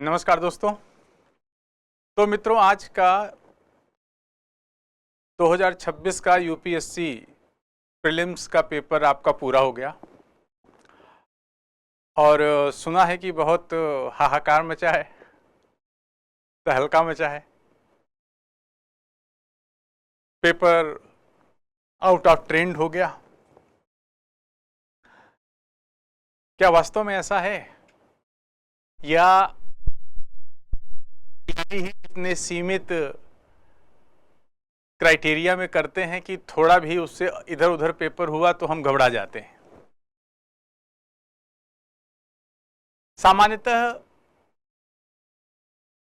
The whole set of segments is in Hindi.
नमस्कार दोस्तों। तो मित्रों, आज का 2026 का यूपीएससी प्रीलिम्स का पेपर आपका पूरा हो गया और सुना है कि बहुत हाहाकार मचा है, तहलका मचा है। पेपर आउट ऑफ ट्रेंड हो गया। क्या वास्तव में ऐसा है या यही इतने सीमित क्राइटेरिया में करते हैं कि थोड़ा भी उससे इधर उधर पेपर हुआ तो हम घबरा जाते हैं? सामान्यतः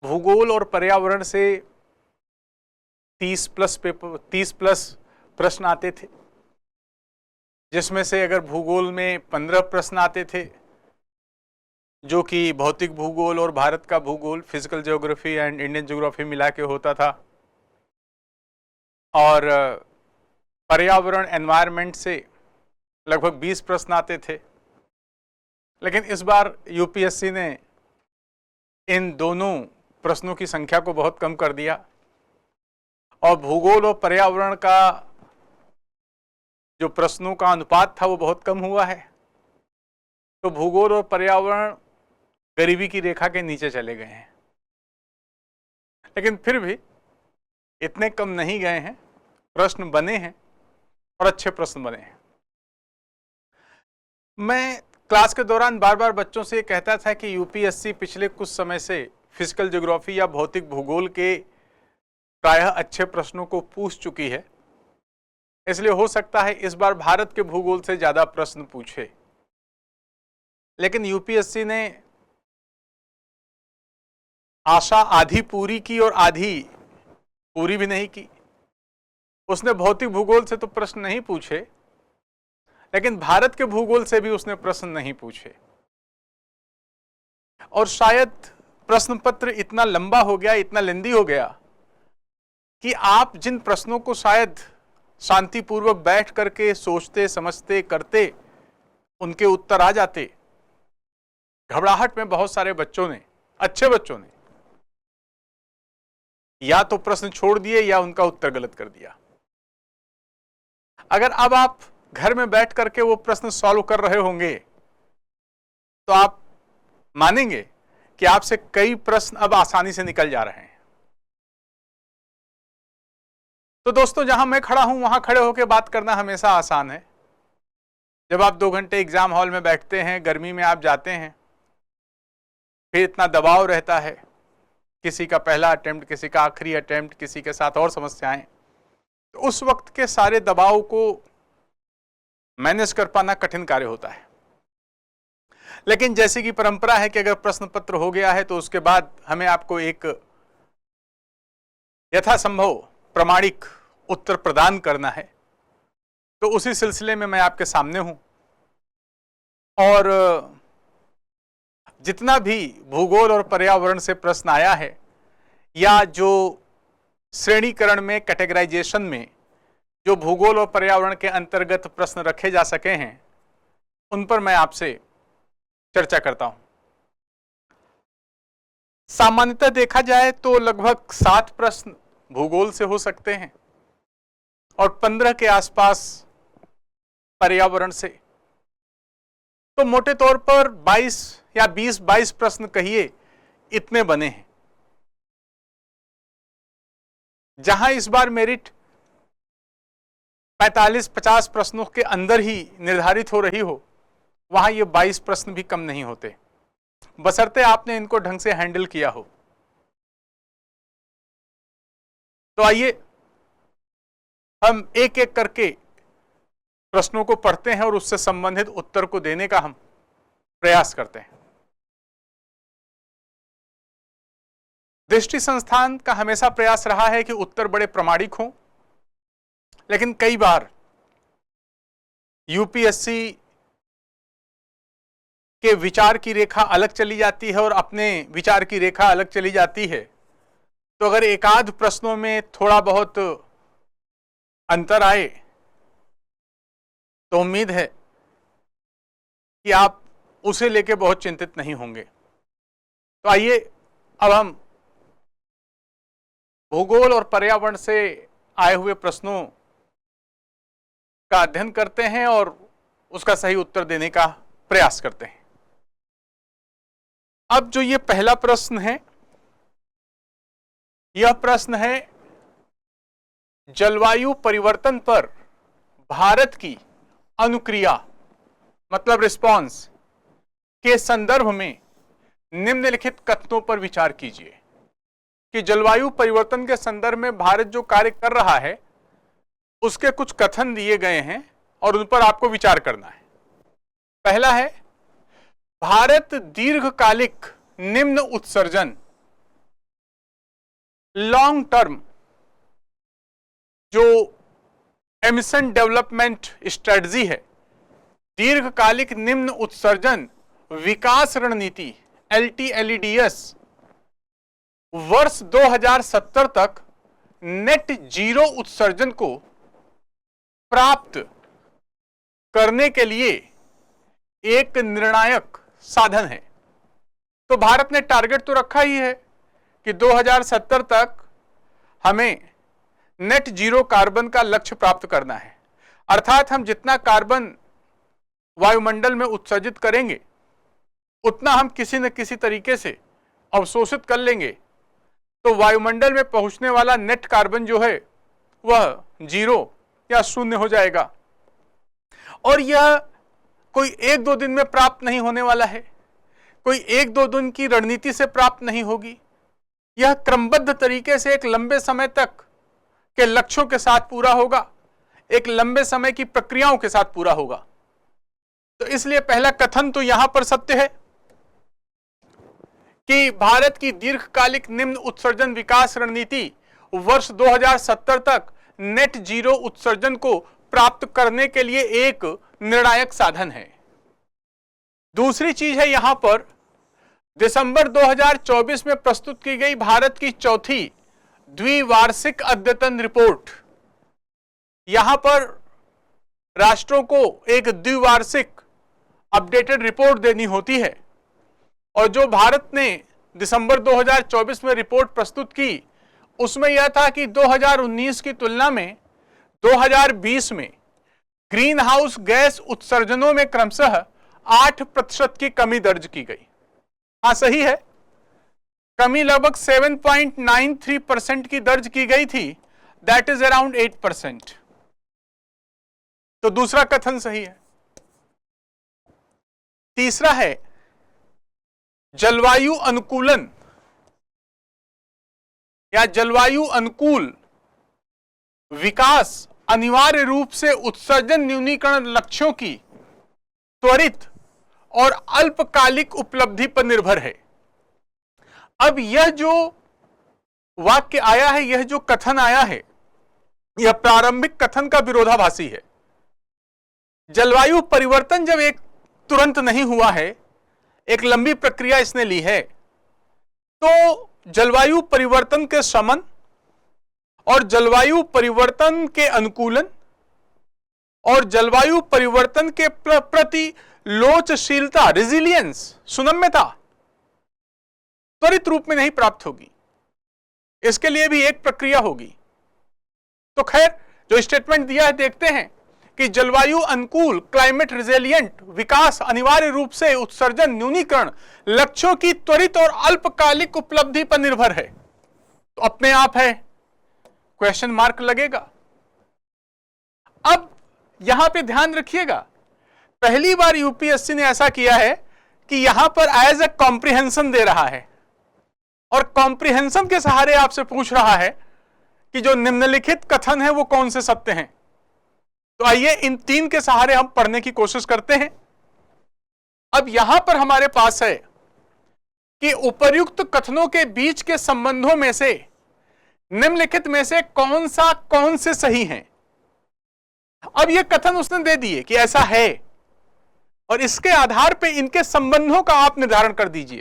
भूगोल और पर्यावरण से 30 प्लस प्रश्न आते थे, जिसमें से अगर भूगोल में 15 प्रश्न आते थे जो कि भौतिक भूगोल और भारत का भूगोल, physical geography and Indian geography मिला के होता था, और पर्यावरण एनवायरनमेंट से लगभग 20 प्रश्न आते थे। लेकिन इस बार यूपीएससी ने इन दोनों प्रश्नों की संख्या को बहुत कम कर दिया और भूगोल और पर्यावरण का जो प्रश्नों का अनुपात था वो बहुत कम हुआ है। तो भूगोल और पर्यावरण गरीबी की रेखा के नीचे चले गए हैं। लेकिन फिर भी इतने कम नहीं गए हैं, प्रश्न बने हैं और अच्छे प्रश्न बने हैं। मैं क्लास के दौरान बार बार बच्चों से कहता था कि यूपीएससी पिछले कुछ समय से फिजिकल ज्योग्राफी या भौतिक भूगोल के प्रायः अच्छे प्रश्नों को पूछ चुकी है, इसलिए हो सकता है इस बार भारत के भूगोल से ज्यादा प्रश्न पूछे। लेकिन यूपीएससी ने आशा आधी पूरी की और आधी पूरी भी नहीं की। उसने भौतिक भूगोल से तो प्रश्न नहीं पूछे, लेकिन भारत के भूगोल से भी उसने प्रश्न नहीं पूछे। और शायद प्रश्न पत्र इतना लंबा हो गया, इतना लेंदी हो गया कि आप जिन प्रश्नों को शायद शांतिपूर्वक बैठ करके सोचते समझते करते उनके उत्तर आ जाते, घबराहट में बहुत सारे बच्चों ने, अच्छे बच्चों ने, या तो प्रश्न छोड़ दिए या उनका उत्तर गलत कर दिया। अगर अब आप घर में बैठ करके वो प्रश्न सॉल्व कर रहे होंगे तो आप मानेंगे कि आपसे कई प्रश्न अब आसानी से निकल जा रहे हैं। तो दोस्तों, जहां मैं खड़ा हूं वहां खड़े होकर बात करना हमेशा आसान है। जब आप 2 घंटे एग्जाम हॉल में बैठते हैं, गर्मी में आप जाते हैं, फिर इतना दबाव रहता है, किसी का पहला अटेम्प्ट, किसी का आखिरी अटेम्प्ट, किसी के साथ और समस्याएं, तो उस वक्त के सारे दबाव को मैनेज कर पाना कठिन कार्य होता है। लेकिन जैसे कि परंपरा है कि अगर प्रश्न पत्र हो गया है तो उसके बाद हमें आपको एक यथासंभव प्रामाणिक उत्तर प्रदान करना है, तो उसी सिलसिले में मैं आपके सामने हूं। और जितना भी भूगोल और पर्यावरण से प्रश्न आया है या जो श्रेणीकरण में, कैटेगराइजेशन में जो भूगोल और पर्यावरण के अंतर्गत प्रश्न रखे जा सके हैं, उन पर मैं आपसे चर्चा करता हूं। सामान्यतः देखा जाए तो लगभग 7 प्रश्न भूगोल से हो सकते हैं और 15 के आसपास पर्यावरण से। तो मोटे तौर पर 22 या 20-22 प्रश्न कहिए, इतने बने हैं। जहां इस बार मेरिट 45-50 प्रश्नों के अंदर ही निर्धारित हो रही हो, वहां ये 22 प्रश्न भी कम नहीं होते, बशर्ते आपने इनको ढंग से हैंडल किया हो। तो आइए हम एक एक करके प्रश्नों को पढ़ते हैं और उससे संबंधित उत्तर को देने का हम प्रयास करते हैं। दृष्टि संस्थान का हमेशा प्रयास रहा है कि उत्तर बड़े प्रामाणिक हों, लेकिन कई बार यूपीएससी के विचार की रेखा अलग चली जाती है और अपने विचार की रेखा अलग चली जाती है। तो अगर एकाध प्रश्नों में थोड़ा बहुत अंतर आए तो उम्मीद है कि आप उसे लेके बहुत चिंतित नहीं होंगे। तो आइए अब हम भूगोल और पर्यावरण से आए हुए प्रश्नों का अध्ययन करते हैं और उसका सही उत्तर देने का प्रयास करते हैं। अब जो ये पहला प्रश्न है, यह प्रश्न है जलवायु परिवर्तन पर भारत की अनुक्रिया मतलब रिस्पॉन्स के संदर्भ में निम्नलिखित कथनों पर विचार कीजिए कि जलवायु परिवर्तन के संदर्भ में भारत जो कार्य कर रहा है उसके कुछ कथन दिए गए हैं और उन पर आपको विचार करना है। पहला है, भारत दीर्घकालिक निम्न उत्सर्जन लॉन्ग टर्म जो एमिशन डेवलपमेंट स्ट्रेटजी है, दीर्घकालिक निम्न उत्सर्जन विकास रणनीति LTLEDS वर्ष 2070 तक नेट जीरो उत्सर्जन को प्राप्त करने के लिए एक निर्णायक साधन है। तो भारत ने टारगेट तो रखा ही है कि 2070 तक हमें नेट जीरो कार्बन का लक्ष्य प्राप्त करना है, अर्थात हम जितना कार्बन वायुमंडल में उत्सर्जित करेंगे उतना हम किसी न किसी तरीके से अवशोषित कर लेंगे, तो वायुमंडल में पहुंचने वाला नेट कार्बन जो है वह जीरो या शून्य हो जाएगा। और यह कोई एक दो दिन में प्राप्त नहीं होने वाला है, कोई एक दो दिन की रणनीति से प्राप्त नहीं होगी। यह क्रमबद्ध तरीके से एक लंबे समय तक के लक्ष्यों के साथ पूरा होगा, एक लंबे समय की प्रक्रियाओं के साथ पूरा होगा। तो इसलिए पहला कथन तो यहां पर सत्य है कि भारत की दीर्घकालिक निम्न उत्सर्जन विकास रणनीति वर्ष 2070 तक नेट जीरो उत्सर्जन को प्राप्त करने के लिए एक निर्णायक साधन है। दूसरी चीज है, यहां पर दिसंबर 2024 में प्रस्तुत की गई भारत की चौथी द्विवार्षिक अद्यतन रिपोर्ट। यहां पर राष्ट्रों को एक द्विवार्षिक अपडेटेड रिपोर्ट देनी होती है और जो भारत ने दिसंबर 2024 में रिपोर्ट प्रस्तुत की उसमें यह था कि 2019 की तुलना में 2020 में ग्रीन हाउस गैस उत्सर्जनों में क्रमशः 8% की कमी दर्ज की गई। हाँ सही है, कमी लगभग 7.93% की दर्ज की गई थी, दैट इज अराउंड 8%। तो दूसरा कथन सही है। तीसरा है, जलवायु अनुकूलन या जलवायु अनुकूल विकास अनिवार्य रूप से उत्सर्जन न्यूनीकरण लक्ष्यों की त्वरित और अल्पकालिक उपलब्धि पर निर्भर है। अब यह जो वाक्य आया है, यह जो कथन आया है, यह प्रारंभिक कथन का विरोधाभासी है। जलवायु परिवर्तन जब एक तुरंत नहीं हुआ है, एक लंबी प्रक्रिया इसने ली है, तो जलवायु परिवर्तन के शमन और जलवायु परिवर्तन के अनुकूलन और जलवायु परिवर्तन के प्रति लोचशीलता, रेजिलियंस, सुनम्यता त्वरित रूप में नहीं प्राप्त होगी, इसके लिए भी एक प्रक्रिया होगी। तो खैर जो स्टेटमेंट दिया है, देखते हैं कि जलवायु अनुकूल क्लाइमेट रिजिलिएंट विकास अनिवार्य रूप से उत्सर्जन न्यूनीकरण लक्ष्यों की त्वरित और अल्पकालिक उपलब्धि पर निर्भर है। तो अपने आप है, क्वेश्चन मार्क लगेगा। अब यहां पे ध्यान रखिएगा, पहली बार यूपीएससी ने ऐसा किया है कि यहां पर एज ए कॉम्प्रिहेंशन दे रहा है और कॉम्प्रिहेंशन के सहारे आपसे पूछ रहा है कि जो निम्नलिखित कथन है वो कौन से सत्य हैं। तो आइए इन तीन के सहारे हम पढ़ने की कोशिश करते हैं। अब यहां पर हमारे पास है कि उपर्युक्त कथनों के बीच के संबंधों में से निम्नलिखित में से कौन से सही हैं। अब ये कथन उसने दे दिए कि ऐसा है और इसके आधार पे इनके संबंधों का आप निर्धारण कर दीजिए।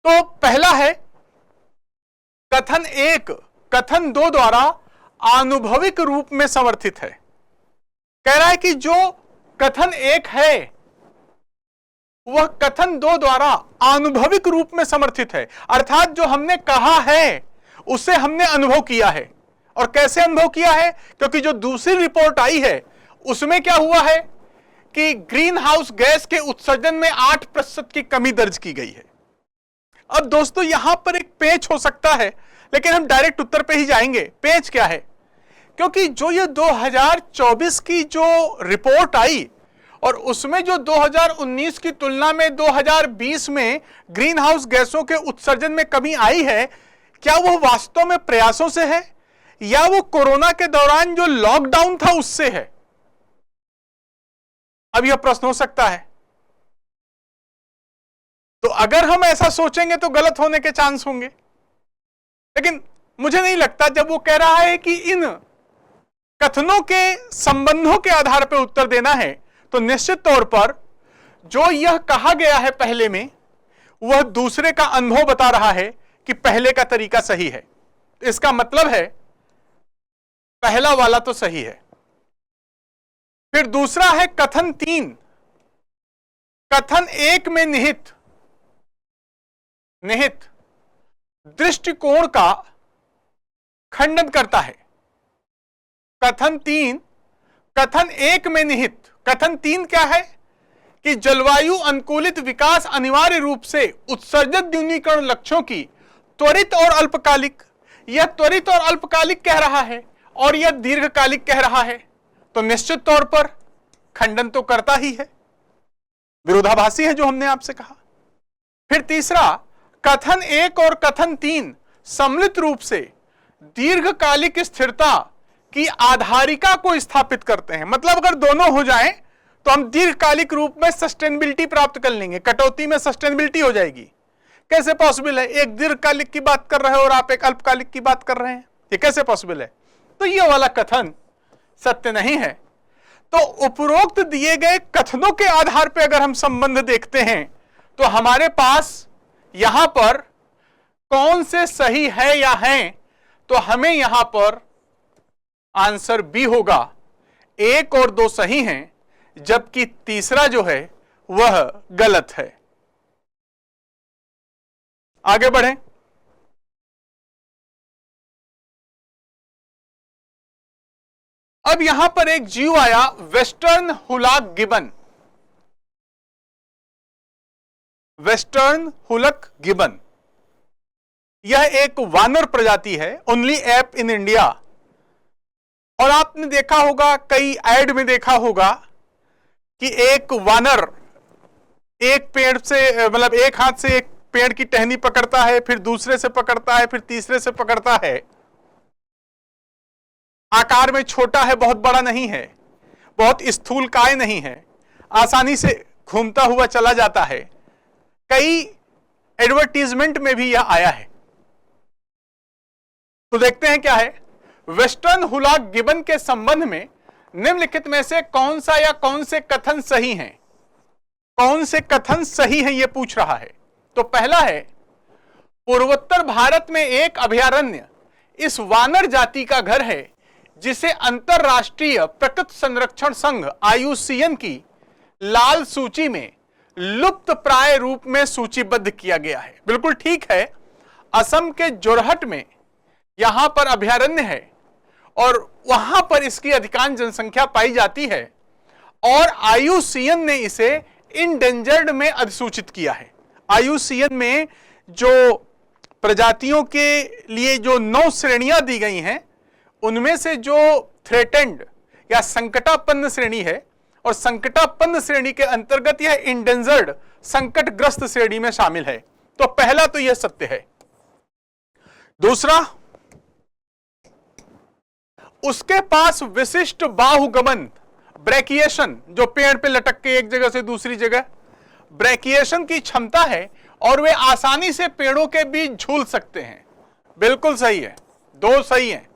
तो पहला है कथन 1 कथन 2 द्वारा आनुभविक रूप में समर्थित है। कह रहा है कि जो कथन 1 है वह कथन 2 द्वारा आनुभविक रूप में समर्थित है, अर्थात जो हमने कहा है उसे हमने अनुभव किया है। और कैसे अनुभव किया है? क्योंकि जो दूसरी रिपोर्ट आई है उसमें क्या हुआ है कि ग्रीन हाउस गैस के उत्सर्जन में 8% की कमी दर्ज की गई है। अब दोस्तों यहां पर एक पेच हो सकता है, लेकिन हम डायरेक्ट उत्तर पे ही जाएंगे। पेच क्या है? क्योंकि जो ये 2024 की जो रिपोर्ट आई और उसमें जो 2019 की तुलना में 2020 में ग्रीन हाउस गैसों के उत्सर्जन में कमी आई है, क्या वो वास्तव में प्रयासों से है या वो कोरोना के दौरान जो लॉकडाउन था उससे है? अब यह प्रश्न हो सकता है। तो अगर हम ऐसा सोचेंगे तो गलत होने के चांस होंगे, लेकिन मुझे नहीं लगता। जब वो कह रहा है कि इन कथनों के संबंधों के आधार पर उत्तर देना है, तो निश्चित तौर पर जो यह कहा गया है पहले में, वह दूसरे का अनुभव बता रहा है कि पहले का तरीका सही है। इसका मतलब है पहला वाला तो सही है। फिर दूसरा है कथन 3। कथन 1 में निहित दृष्टिकोण का खंडन करता है। कथन 1 में निहित कथन 3 क्या है कि जलवायु अनुकूलित विकास अनिवार्य रूप से उत्सर्जन न्यूनीकरण लक्ष्यों की त्वरित और अल्पकालिक, यह त्वरित और अल्पकालिक कह रहा है और यह दीर्घकालिक कह रहा है, तो निश्चित तौर पर खंडन तो करता ही है, विरोधाभासी है जो हमने आपसे कहा। फिर तीसरा, कथन 1 और कथन 3 सम्मिलित रूप से दीर्घकालिक स्थिरता की आधारिका को स्थापित करते हैं। मतलब अगर दोनों हो जाएं तो हम दीर्घकालिक रूप में सस्टेनेबिलिटी प्राप्त कर लेंगे, कटौती में सस्टेनेबिलिटी हो जाएगी। कैसे पॉसिबल है? एक दीर्घकालिक की बात कर रहे हो और आप एक अल्पकालिक की बात कर रहे हैं, ये कैसे पॉसिबल है? तो ये वाला कथन सत्य नहीं है। तो उपरोक्त दिए गए कथनों के आधार पर अगर हम संबंध देखते हैं तो हमारे पास यहां पर कौन से सही है या हैं, तो हमें यहां पर आंसर बी होगा। 1 और 2 सही हैं, जबकि तीसरा जो है वह गलत है। आगे बढ़ें। अब यहां पर एक जीव आया, वेस्टर्न हुलाक गिबन। वेस्टर्न हुलक गिबन यह एक वानर प्रजाति है, ओनली एप इन इंडिया। और आपने देखा होगा, कई एड में देखा होगा कि एक वानर एक पेड़ से, मतलब एक हाथ से एक पेड़ की टहनी पकड़ता है, फिर दूसरे से पकड़ता है, फिर तीसरे से पकड़ता है। आकार में छोटा है, बहुत बड़ा नहीं है, बहुत स्थूलकाय नहीं है, आसानी से घूमता हुआ चला जाता है। कई एडवर्टीजमेंट में भी यह आया है। तो देखते हैं क्या है। वेस्टर्न हुलाक गिबन के संबंध में निम्नलिखित में से कौन सा या कौन से कथन सही हैं? कौन से कथन सही हैं, यह पूछ रहा है। तो पहला है, पूर्वोत्तर भारत में एक अभयारण्य इस वानर जाति का घर है जिसे अंतरराष्ट्रीय प्रकृति संरक्षण संघ IUCN की लाल सूची में लुप्त प्राय रूप में सूचीबद्ध किया गया है। बिल्कुल ठीक है, असम के जोरहट में यहां पर अभयारण्य है और वहां पर इसकी अधिकांश जनसंख्या पाई जाती है और IUCN ने इसे इंडेंजर्ड में अधिसूचित किया है। IUCN में जो प्रजातियों के लिए जो 9 श्रेणियां दी गई हैं, उनमें से जो थ्रेटेंड या संकटापन्न श्रेणी है, और संकटापन्न श्रेणी के अंतर्गत यह इंडेंजर्ड संकटग्रस्त श्रेणी में शामिल है। तो पहला तो यह सत्य है। दूसरा, उसके पास विशिष्ट बाहुगमन, ब्रेकिएशन, जो पेड़ पे लटक के एक जगह से दूसरी जगह ब्रेकिएशन की क्षमता है और वे आसानी से पेड़ों के बीच झूल सकते हैं। बिल्कुल सही है, 2 सही हैं।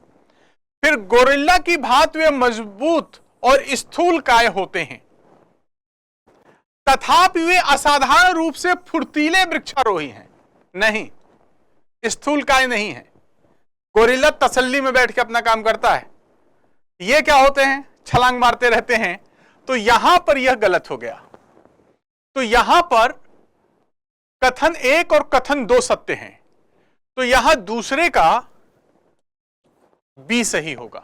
फिर गोरिल्ला की भांति वे मजबूत और स्थूलकाय होते हैं, तथापि वे असाधारण रूप से फुर्तीले वृक्षारोही हैं। नहीं, स्थूलकाय नहीं है। गोरिल्ला तसल्ली में बैठ के अपना काम करता है, ये क्या होते हैं, छलांग मारते रहते हैं। तो यहां पर यह गलत हो गया। तो यहां पर कथन 1 और कथन 2 सत्य हैं, तो यहां दूसरे का बी सही होगा,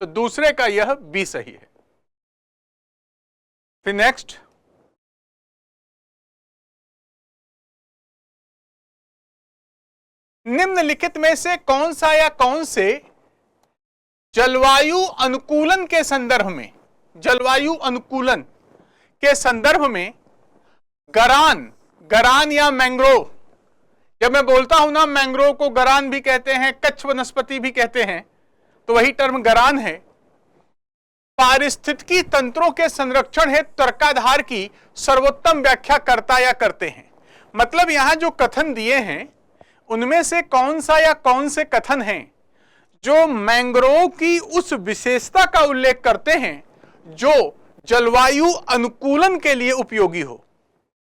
तो दूसरे का यह बी सही है। फिर नेक्स्ट, निम्नलिखित में से कौन सा या कौन से जलवायु अनुकूलन के संदर्भ में, जलवायु अनुकूलन के संदर्भ में गरान या मैंग्रोव, जब मैं बोलता हूं ना मैंग्रोव को गरान भी कहते हैं, कच्छ वनस्पति भी कहते हैं, तो वही टर्म गरान है, पारिस्थितिकी तंत्रों के संरक्षण हेतु तर्काधार की सर्वोत्तम व्याख्या करता या करते हैं। मतलब यहां जो कथन दिए हैं उनमें से कौन सा या कौन से कथन हैं जो मैंग्रोव की उस विशेषता का उल्लेख करते हैं जो जलवायु अनुकूलन के लिए उपयोगी हो,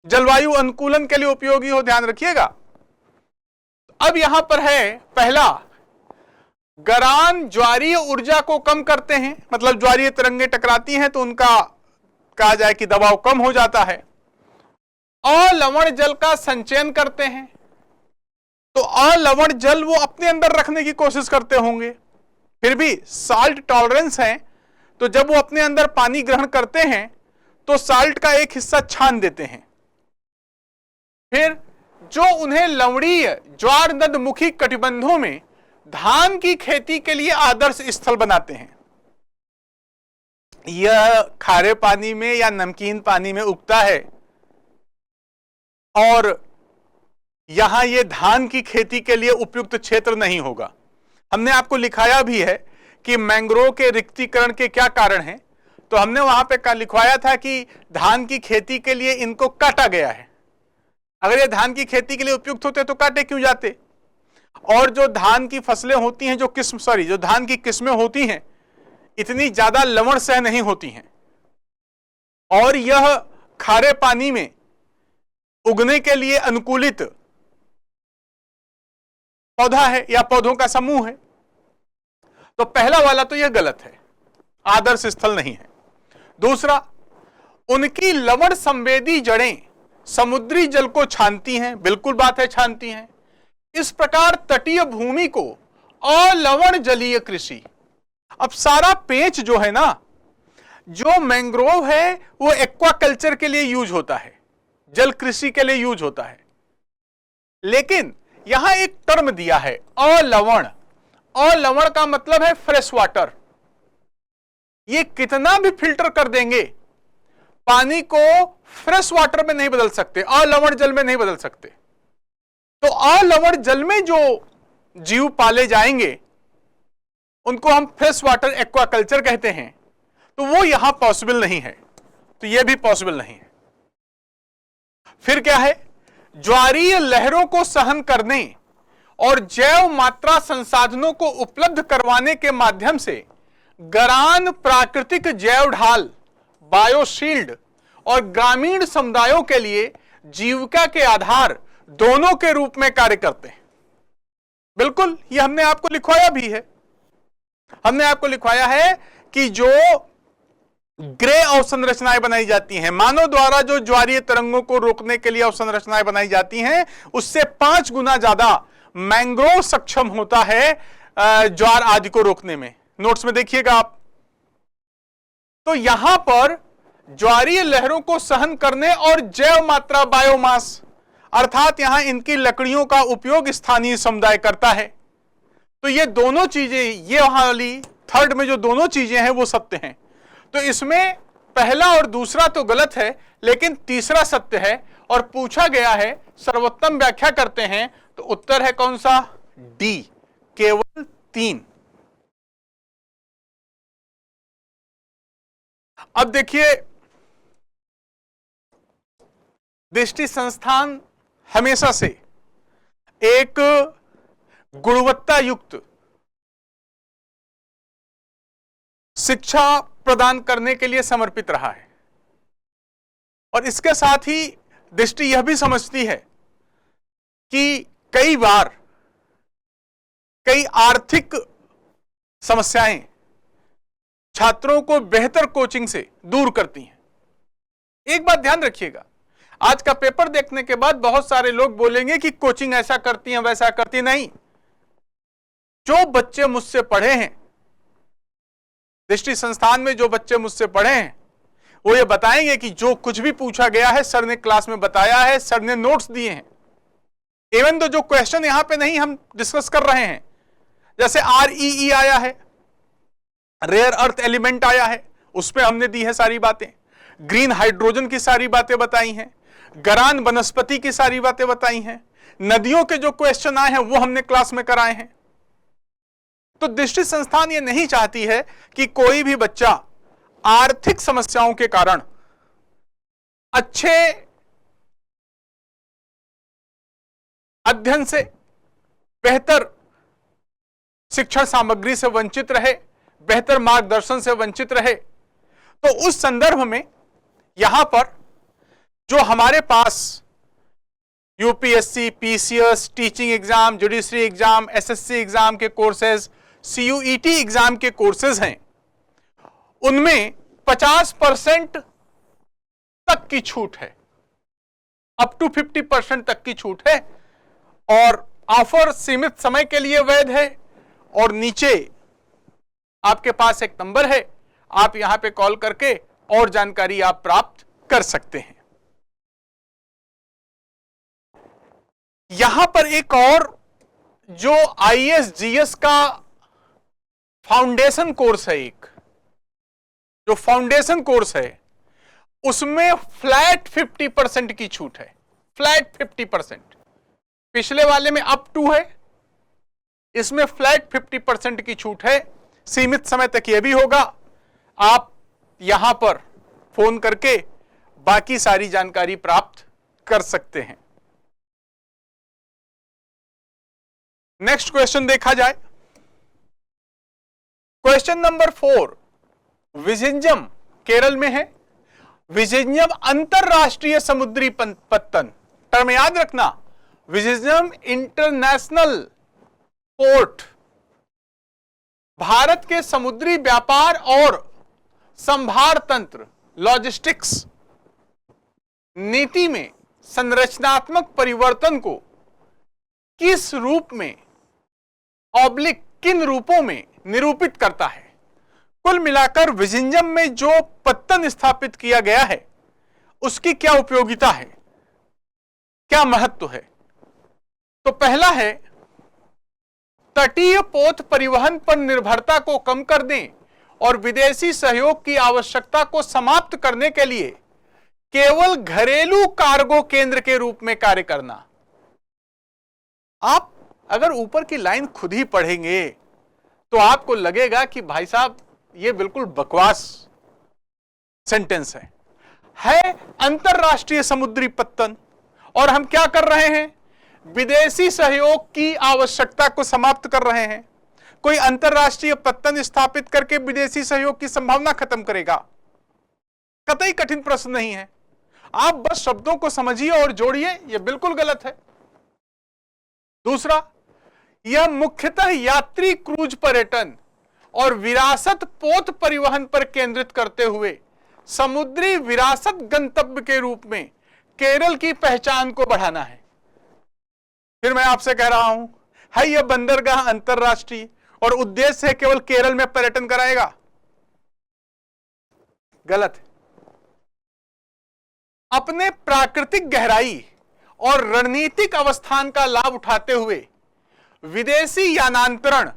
जलवायु अनुकूलन के लिए उपयोगी हो, ध्यान रखिएगा। अब यहां पर है पहला, गरान ज्वारीय ऊर्जा को कम करते हैं, मतलब ज्वारीय तरंगें टकराती हैं तो उनका कहा जाए कि दबाव कम हो जाता है। अलवण जल का संचयन करते हैं, तो अलवण जल वो अपने अंदर रखने की कोशिश करते होंगे, फिर भी साल्ट टॉलरेंस है, तो जब वो अपने अंदर पानी ग्रहण करते हैं तो साल्ट का एक हिस्सा छान देते हैं। फिर जो उन्हें लवणीय ज्वार नदमुखी कटिबंधों में धान की खेती के लिए आदर्श स्थल बनाते हैं। यह खारे पानी में या नमकीन पानी में उगता है और यहां यह धान की खेती के लिए उपयुक्त क्षेत्र नहीं होगा। हमने आपको लिखाया भी है कि मैंग्रोव के रिक्तीकरण के क्या कारण हैं, तो हमने वहां पे लिखवाया था कि धान की खेती के लिए इनको काटा गया है। अगर ये धान की खेती के लिए उपयुक्त होते तो काटे क्यों जाते। और जो धान की फसलें होती हैं, जो धान की किस्में होती हैं, इतनी ज्यादा लवण सह नहीं होती हैं, और यह खारे पानी में उगने के लिए अनुकूलित पौधा है या पौधों का समूह है। तो पहला वाला तो यह गलत है, आदर्श स्थल नहीं है। दूसरा, उनकी लवण संवेदी जड़ें समुद्री जल को छानती हैं, बिल्कुल बात है, छानती हैं। इस प्रकार तटीय भूमि को अलवण जलीय कृषि, अब सारा पेच जो है ना, जो मैंग्रोव है वो एक्वाकल्चर के लिए यूज होता है, जल कृषि के लिए यूज होता है, लेकिन यहां एक टर्म दिया है अलवण। अलवण का मतलब है फ्रेश वाटर। ये कितना भी फिल्टर कर देंगे, पानी को फ्रेश वाटर में नहीं बदल सकते, अलवण जल में नहीं बदल सकते। तो अलवण जल में जो जीव पाले जाएंगे उनको हम फ्रेश वाटर एक्वाकल्चर कहते हैं, तो वो यहां पॉसिबल नहीं है, तो ये भी पॉसिबल नहीं है। फिर क्या है, ज्वारीय लहरों को सहन करने और जैव मात्रा संसाधनों को उपलब्ध करवाने के माध्यम से गरान प्राकृतिक जैव ढाल, बायोशील्ड और ग्रामीण समुदायों के लिए जीविका के आधार दोनों के रूप में कार्य करते हैं। बिल्कुल, यह हमने आपको लिखवाया भी है। हमने आपको लिखवाया है कि जो ग्रे अवसंरचनाएं बनाई जाती हैं, मानव द्वारा जो ज्वारीय तरंगों को रोकने के लिए अवसंरचनाएं बनाई जाती हैं, उससे 5 गुना ज्यादा मैंग्रोव सक्षम होता है ज्वार आदि को रोकने में। नोट्स में देखिएगा आप। तो यहां पर ज्वारीय लहरों को सहन करने और जैव मात्रा बायोमास, अर्थात यहां इनकी लकड़ियों का उपयोग स्थानीय समुदाय करता है। तो ये दोनों चीजें, ये वहां वाली थर्ड में जो दोनों चीजें हैं वो सत्य हैं। तो इसमें पहला और दूसरा तो गलत है, लेकिन तीसरा सत्य है। और पूछा गया है सर्वोत्तम व्याख्या करते हैं, तो उत्तर है कौन सा, डी, केवल 3। अब देखिए, दृष्टि संस्थान हमेशा से एक गुणवत्ता युक्त शिक्षा प्रदान करने के लिए समर्पित रहा है, और इसके साथ ही दृष्टि यह भी समझती है कि कई बार कई आर्थिक समस्याएं छात्रों को बेहतर कोचिंग से दूर करती हैं। एक बात ध्यान रखिएगा, आज का पेपर देखने के बाद बहुत सारे लोग बोलेंगे कि कोचिंग ऐसा करती है वैसा करती है। नहीं, जो बच्चे मुझसे पढ़े हैं, दृष्टि संस्थान में जो बच्चे मुझसे पढ़े हैं, वो ये बताएंगे कि जो कुछ भी पूछा गया है सर ने क्लास में बताया है, सर ने नोट्स दिए हैं। इवन तो जो क्वेश्चन यहां पे नहीं हम डिस्कस कर रहे हैं, जैसे REE आया है, रेयर अर्थ एलिमेंट आया है, उसमें हमने दी है सारी बातें, ग्रीन हाइड्रोजन की सारी बातें बताई हैं, गरान वनस्पति की सारी बातें बताई हैं, नदियों के जो क्वेश्चन आए हैं वो हमने क्लास में कराए हैं। तो दृष्टि संस्थान ये नहीं चाहती है कि कोई भी बच्चा आर्थिक समस्याओं के कारण अच्छे अध्ययन से, बेहतर शिक्षण सामग्री से वंचित रहे, बेहतर मार्गदर्शन से वंचित रहे। तो उस संदर्भ में यहां पर जो हमारे पास UPSC, PCS, teaching exam, judiciary exam, SSC exam के कोर्सेज, CUET एग्जाम के कोर्सेज हैं, उनमें 50% तक की छूट है, अप टू 50% तक की छूट है, और ऑफर सीमित समय के लिए वैध है। और नीचे आपके पास एक नंबर है, आप यहां पे कॉल करके और जानकारी आप प्राप्त कर सकते हैं। यहां पर एक और जो IAS GS का फाउंडेशन कोर्स है, एक जो फाउंडेशन कोर्स है, उसमें फ्लैट 50% की छूट है, फ्लैट 50%। पिछले वाले में अप टू है, इसमें फ्लैट 50% की छूट है, सीमित समय तक यह भी होगा। आप यहां पर फोन करके बाकी सारी जानकारी प्राप्त कर सकते हैं। नेक्स्ट क्वेश्चन देखा जाए, क्वेश्चन नंबर 4, विजिंजम केरल में है। विजिंजम अंतरराष्ट्रीय समुद्री पत्तन, टर्म याद रखना, विजिंजम इंटरनेशनल पोर्ट भारत के समुद्री व्यापार और संभार तंत्र, लॉजिस्टिक्स नीति में संरचनात्मक परिवर्तन को किस रूप में ऑब्लिक किन रूपों में निरूपित करता है। कुल मिलाकर विजिंजम में जो पत्तन स्थापित किया गया है उसकी क्या उपयोगिता है, क्या महत्व है। तो पहला है, तटीय पोत परिवहन पर निर्भरता को कम कर दें और विदेशी सहयोग की आवश्यकता को समाप्त करने के लिए केवल घरेलू कार्गो केंद्र के रूप में कार्य करना। आप अगर ऊपर की लाइन खुद ही पढ़ेंगे तो आपको लगेगा कि भाई साहब ये बिल्कुल बकवास सेंटेंस है अंतरराष्ट्रीय समुद्री पत्तन, और हम क्या कर रहे हैं, विदेशी सहयोग की आवश्यकता को समाप्त कर रहे हैं। कोई अंतरराष्ट्रीय पत्तन स्थापित करके विदेशी सहयोग की संभावना खत्म करेगा? कतई कठिन प्रश्न नहीं है, आप बस शब्दों को समझिए और जोड़िए, यह बिल्कुल गलत है। दूसरा, यह मुख्यतः यात्री क्रूज पर्यटन और विरासत पोत परिवहन पर केंद्रित करते हुए समुद्री विरासत गंतव्य के रूप में केरल की पहचान को बढ़ाना है। फिर मैं आपसे कह रहा हूं, है यह बंदरगाह अंतरराष्ट्रीय और उद्देश्य है केवल केरल में पर्यटन कराएगा? गलत है। अपने प्राकृतिक गहराई और रणनीतिक अवस्थान का लाभ उठाते हुए विदेशी यानांतरण,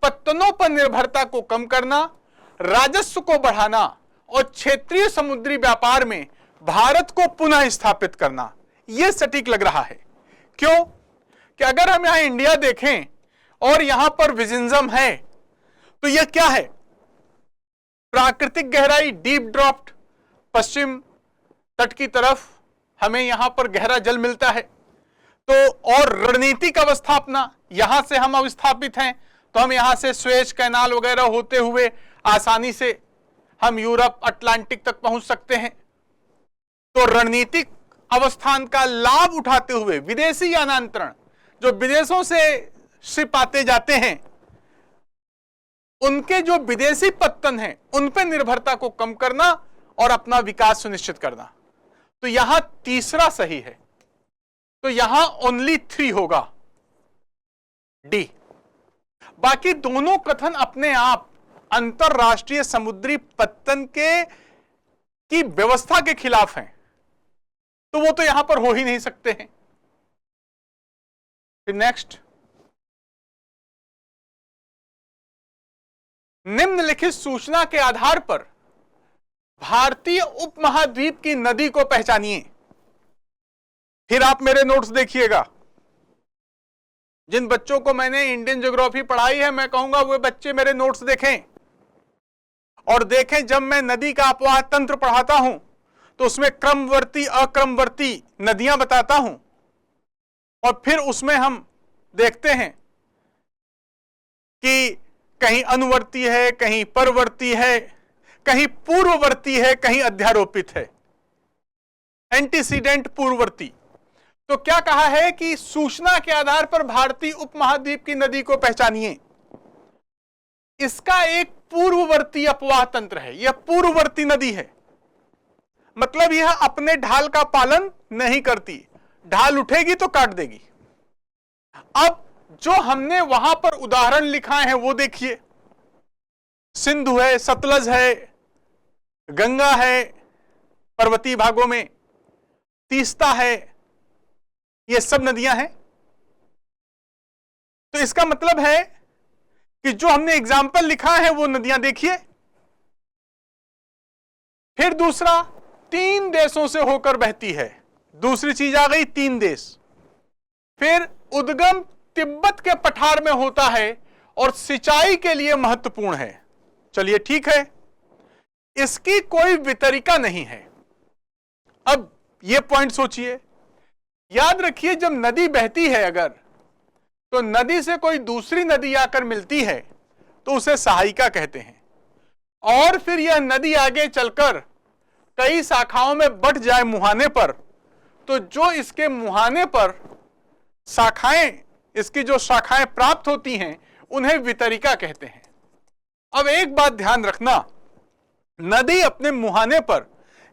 पत्तनों पर निर्भरता को कम करना, राजस्व को बढ़ाना और क्षेत्रीय समुद्री व्यापार में भारत को पुनः स्थापित करना, यह सटीक लग रहा है। क्यों? कि अगर हम यहां इंडिया देखें और यहां पर विजिंजम है तो यह क्या है, प्राकृतिक गहराई, डीप ड्रॉफ्ट, पश्चिम तट की तरफ हमें यहां पर गहरा जल मिलता है। तो और रणनीतिक अवस्थापना, यहां से हम अवस्थापित हैं तो हम यहां से स्वेज कैनाल वगैरह होते हुए आसानी से हम यूरोप, अटलांटिक तक पहुंच सकते हैं। तो रणनीतिक अवस्थान का लाभ उठाते हुए विदेशी यानांतरण, जो विदेशों से शिप आते जाते हैं, उनके जो विदेशी पत्तन हैं उन पर निर्भरता को कम करना और अपना विकास सुनिश्चित करना। तो यहां तीसरा सही है, तो यहां ओनली 3 होगा, डी। बाकी दोनों कथन अपने आप अंतरराष्ट्रीय समुद्री पत्तन की व्यवस्था के खिलाफ हैं, तो वो तो यहां पर हो ही नहीं सकते हैं। फिर नेक्स्ट, निम्नलिखित सूचना के आधार पर भारतीय उपमहाद्वीप की नदी को पहचानिए। फिर आप मेरे नोट्स देखिएगा। जिन बच्चों को मैंने इंडियन ज्योग्राफी पढ़ाई है, मैं कहूंगा वो बच्चे मेरे नोट्स देखें और देखें जब मैं नदी का अपवाह तंत्र पढ़ाता हूं तो उसमें क्रमवर्ती अक्रमवर्ती नदियां बताता हूं, और फिर उसमें हम देखते हैं कि कहीं अनुवर्ती है, कहीं परवर्ती है, कहीं पूर्ववर्ती है, कहीं अध्यारोपित है, एंटीसीडेंट पूर्ववर्ती। तो क्या कहा है कि सूचना के आधार पर भारतीय उपमहाद्वीप की नदी को पहचानिए। इसका एक पूर्ववर्ती अपवाह तंत्र है, यह पूर्ववर्ती नदी है, मतलब यह अपने ढाल का पालन नहीं करती, ढाल उठेगी तो काट देगी। अब जो हमने वहां पर उदाहरण लिखाए हैं वो देखिए, सिंधु है, सतलज है, गंगा है पर्वतीय भागों में, तीस्ता है, ये सब नदियां हैं। तो इसका मतलब है कि जो हमने एग्जाम्पल लिखा है वो नदियां देखिए। फिर दूसरा, 3 देशों से होकर बहती है, दूसरी चीज आ गई 3 देश। फिर उद्गम तिब्बत के पठार में होता है और सिंचाई के लिए महत्वपूर्ण है। चलिए ठीक है, इसकी कोई वितरिका नहीं है। अब यह पॉइंट सोचिए, याद रखिए जब नदी बहती है अगर, तो नदी से कोई दूसरी नदी आकर मिलती है तो उसे सहायिका कहते हैं, और फिर यह नदी आगे चलकर कई शाखाओं में बट जाए मुहाने पर, तो जो इसके मुहाने पर शाखाएं, इसकी जो शाखाएं प्राप्त होती हैं उन्हें वितरिका कहते हैं। अब एक बात ध्यान रखना, नदी अपने मुहाने पर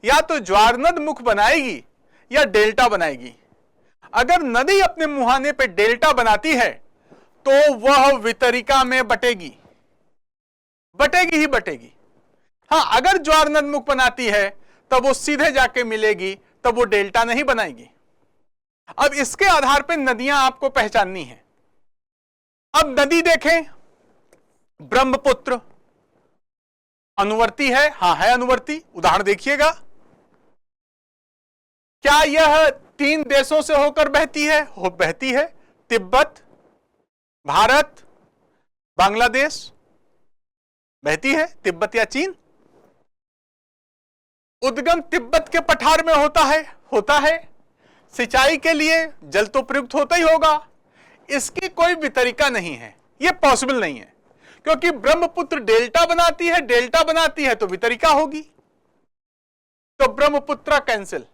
या तो ज्वारनद मुख बनाएगी या डेल्टा बनाएगी। अगर नदी अपने मुहाने पे डेल्टा बनाती है तो वह वितरिका में बटेगी, बटेगी ही बटेगी। हां, अगर ज्वारनद मुख बनाती है तब वो सीधे जाके मिलेगी, तब वो डेल्टा नहीं बनाएगी। अब इसके आधार पर नदियां आपको पहचाननी है। अब नदी देखें, ब्रह्मपुत्र अनुवर्ती है, हां है अनुवर्ती, उदाहरण देखिएगा। क्या यह 3 देशों से होकर बहती है? बहती है, तिब्बत, भारत, बांग्लादेश बहती है, तिब्बत या चीन। उद्गम तिब्बत के पठार में होता है। सिंचाई के लिए जल तो प्रयुक्त होता ही होगा, इसकी कोई वितरिका नहीं है, यह पॉसिबल नहीं है, क्योंकि ब्रह्मपुत्र डेल्टा बनाती है तो वितरिका होगी, तो ब्रह्मपुत्र कैंसिल।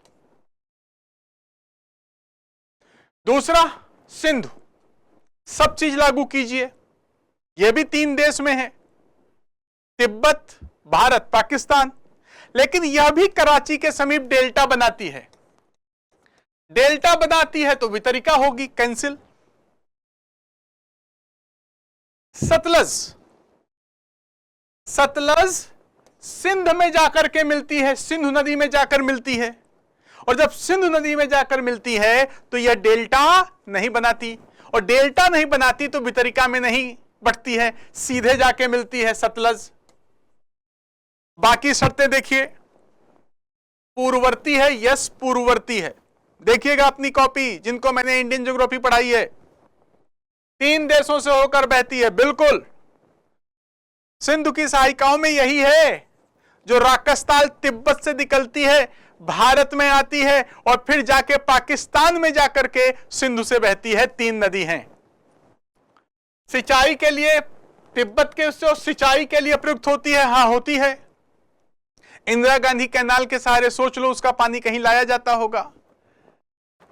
दूसरा, सिंधु, सब चीज लागू कीजिए, यह भी 3 देश में है, तिब्बत, भारत, पाकिस्तान, लेकिन यह भी कराची के समीप डेल्टा बनाती है, तो वितरिका होगी, कैंसिल। सतलज सिंध में जाकर के मिलती है, सिंधु नदी में जाकर मिलती है, और जब सिंधु नदी में जाकर मिलती है तो यह डेल्टा नहीं बनाती, और डेल्टा नहीं बनाती तो वितरिका में नहीं बढ़ती है, सीधे जाके मिलती है सतलज। बाकी शर्तें देखिए, पूर्ववर्ती है, यस पूर्ववर्ती है, देखिएगा अपनी कॉपी जिनको मैंने इंडियन ज्योग्राफी पढ़ाई है। 3 देशों से होकर बहती है, बिल्कुल। सिंधु की सहायिकाओं में यही है, जो राकस्ताल तिब्बत से निकलती है, भारत में आती है, और फिर जाके पाकिस्तान में जाकर के सिंधु से बहती है। 3 नदी हैं। सिंचाई के लिए तिब्बत के सिंचाई के लिए प्रयुक्त होती है, हां होती है। इंदिरा गांधी कैनाल के सहारे सोच लो, उसका पानी कहीं लाया जाता होगा।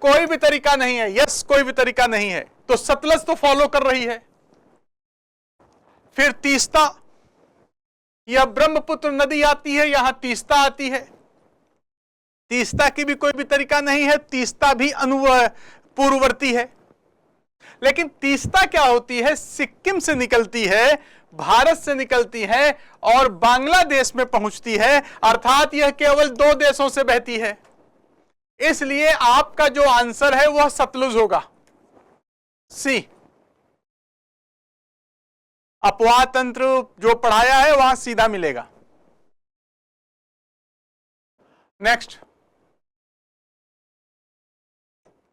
कोई भी तरीका नहीं है, यस कोई भी तरीका नहीं है, तो सतलज तो फॉलो कर रही है। फिर तीस्ता, यह ब्रह्मपुत्र नदी आती है, यहां तीस्ता आती है। तीस्ता की भी कोई भी तरीका नहीं है, तीस्ता भी पूर्ववर्ती है। लेकिन तीस्ता क्या होती है, सिक्किम से निकलती है, भारत से निकलती है और बांग्लादेश में पहुंचती है, अर्थात यह केवल 2 देशों से बहती है। इसलिए आपका जो आंसर है वह सतलुज होगा, सी। अपवाह तंत्र जो पढ़ाया है वहां सीधा मिलेगा। नेक्स्ट,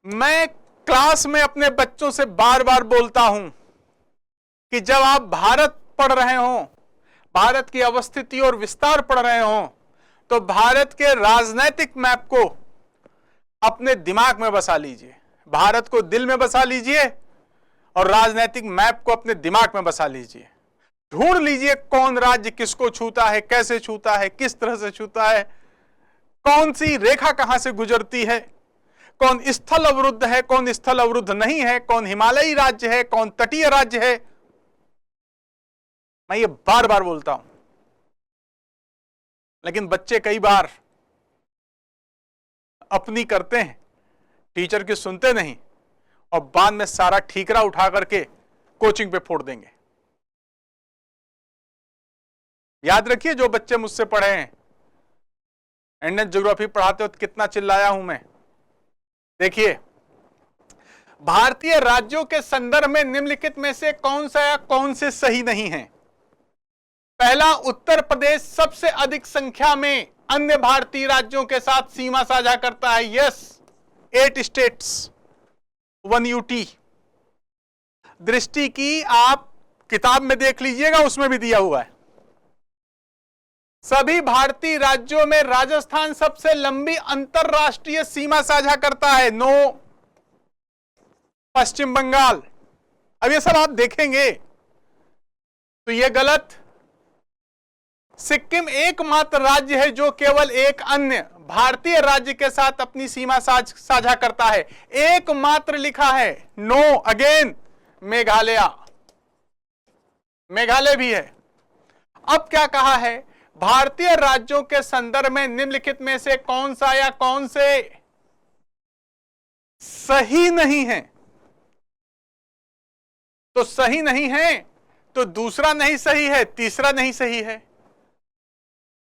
मैं क्लास में अपने बच्चों से बार बार बोलता हूं कि जब आप भारत पढ़ रहे हो, भारत की अवस्थिति और विस्तार पढ़ रहे हो, तो भारत के राजनीतिक मैप को अपने दिमाग में बसा लीजिए, भारत को दिल में बसा लीजिए और राजनीतिक मैप को अपने दिमाग में बसा लीजिए। ढूंढ लीजिए कौन राज्य किसको छूता है, कैसे छूता है, किस तरह से छूता है, कौन सी रेखा कहां से गुजरती है, कौन स्थल अवरुद्ध है, कौन स्थल अवरुद्ध नहीं है, कौन हिमालयी राज्य है, कौन तटीय राज्य है। मैं ये बार बार बोलता हूं, लेकिन बच्चे कई बार अपनी करते हैं, टीचर की सुनते नहीं और बाद में सारा ठीकरा उठा करके कोचिंग पे फोड़ देंगे। याद रखिए, जो बच्चे मुझसे पढ़े हैं, इंडियन ज्योग्राफी पढ़ाते वक्त कितना चिल्लाया हूं मैं। देखिए, भारतीय राज्यों के संदर्भ में निम्नलिखित में से कौन सा या कौन से सही नहीं है। पहला, उत्तर प्रदेश सबसे अधिक संख्या में अन्य भारतीय राज्यों के साथ सीमा साझा करता है। Yes, 8 states 1 UT. दृष्टि की आप किताब में देख लीजिएगा, उसमें भी दिया हुआ है। सभी भारतीय राज्यों में राजस्थान सबसे लंबी अंतरराष्ट्रीय सीमा साझा करता है। नो, पश्चिम बंगाल। अब ये सब आप देखेंगे तो ये गलत। सिक्किम एकमात्र राज्य है जो केवल एक अन्य भारतीय राज्य के साथ अपनी सीमा साझा करता है, एकमात्र लिखा है। नो, अगेन मेघालय, मेघालय भी है। अब क्या कहा है, भारतीय राज्यों के संदर्भ में निम्नलिखित में से कौन सा या कौन से सही नहीं है। तो सही नहीं है तो दूसरा नहीं सही है, तीसरा नहीं सही है,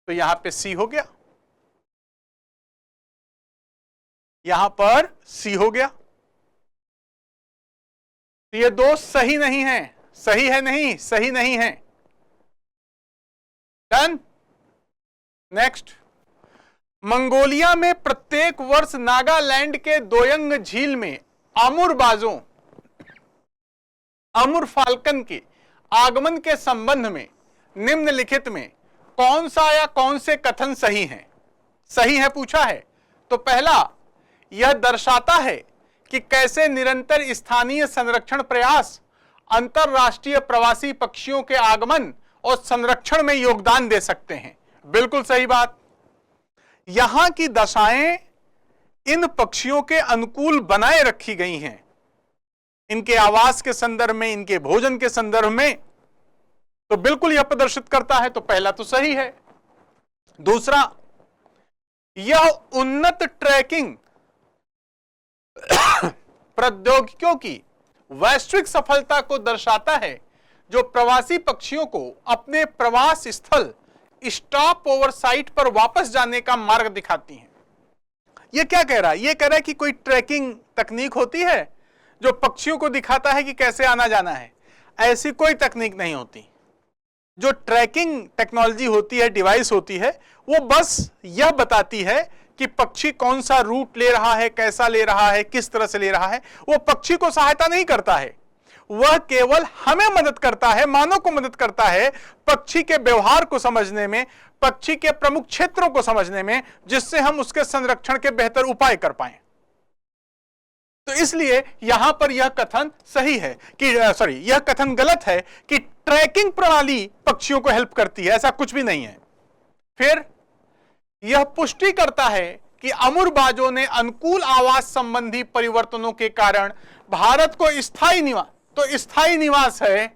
तो यहां पे सी हो गया, यहां पर सी हो गया। तो ये 2 सही नहीं है, सही है नहीं, सही नहीं है। डन। नेक्स्ट, मंगोलिया में प्रत्येक वर्ष नागालैंड के दोयंग झील में अमुरबाजों, अमुर फाल्कन के आगमन के संबंध में निम्नलिखित में कौन सा या कौन से कथन सही हैं? सही है पूछा है तो पहला, यह दर्शाता है कि कैसे निरंतर स्थानीय संरक्षण प्रयास अंतरराष्ट्रीय प्रवासी पक्षियों के आगमन और संरक्षण में योगदान दे सकते हैं। बिल्कुल सही बात। यहां की दशाएं इन पक्षियों के अनुकूल बनाए रखी गई हैं, इनके आवास के संदर्भ में, इनके भोजन के संदर्भ में, तो बिल्कुल यह प्रदर्शित करता है। तो पहला तो सही है। दूसरा, यह उन्नत ट्रैकिंग प्रौद्योगिकियों की वैश्विक सफलता को दर्शाता है जो प्रवासी पक्षियों को अपने प्रवास स्थल स्टॉप ओवर साइट पर वापस जाने का मार्ग दिखाती हैं। यह क्या कह रहा है? यह कह रहा है कि कोई ट्रैकिंग तकनीक होती है जो पक्षियों को दिखाता है कि कैसे आना जाना है। ऐसी कोई तकनीक नहीं होती। जो ट्रैकिंग टेक्नोलॉजी होती है, डिवाइस होती है, वो बस यह बताती है कि पक्षी कौन सा रूट ले रहा है, कैसा ले रहा है, किस तरह से ले रहा है। वो पक्षी को सहायता नहीं करता है, वह केवल हमें मदद करता है, मानव को मदद करता है पक्षी के व्यवहार को समझने में, पक्षी के प्रमुख क्षेत्रों को समझने में, जिससे हम उसके संरक्षण के बेहतर उपाय कर पाएं। तो इसलिए यहां पर यह कथन सही है कि यह कथन गलत है कि ट्रैकिंग प्रणाली पक्षियों को हेल्प करती है, ऐसा कुछ भी नहीं है। फिर यह पुष्टि करता है कि अमुरबाजों ने अनुकूल आवास संबंधी परिवर्तनों के कारण भारत को स्थायी निवास, तो स्थायी निवास है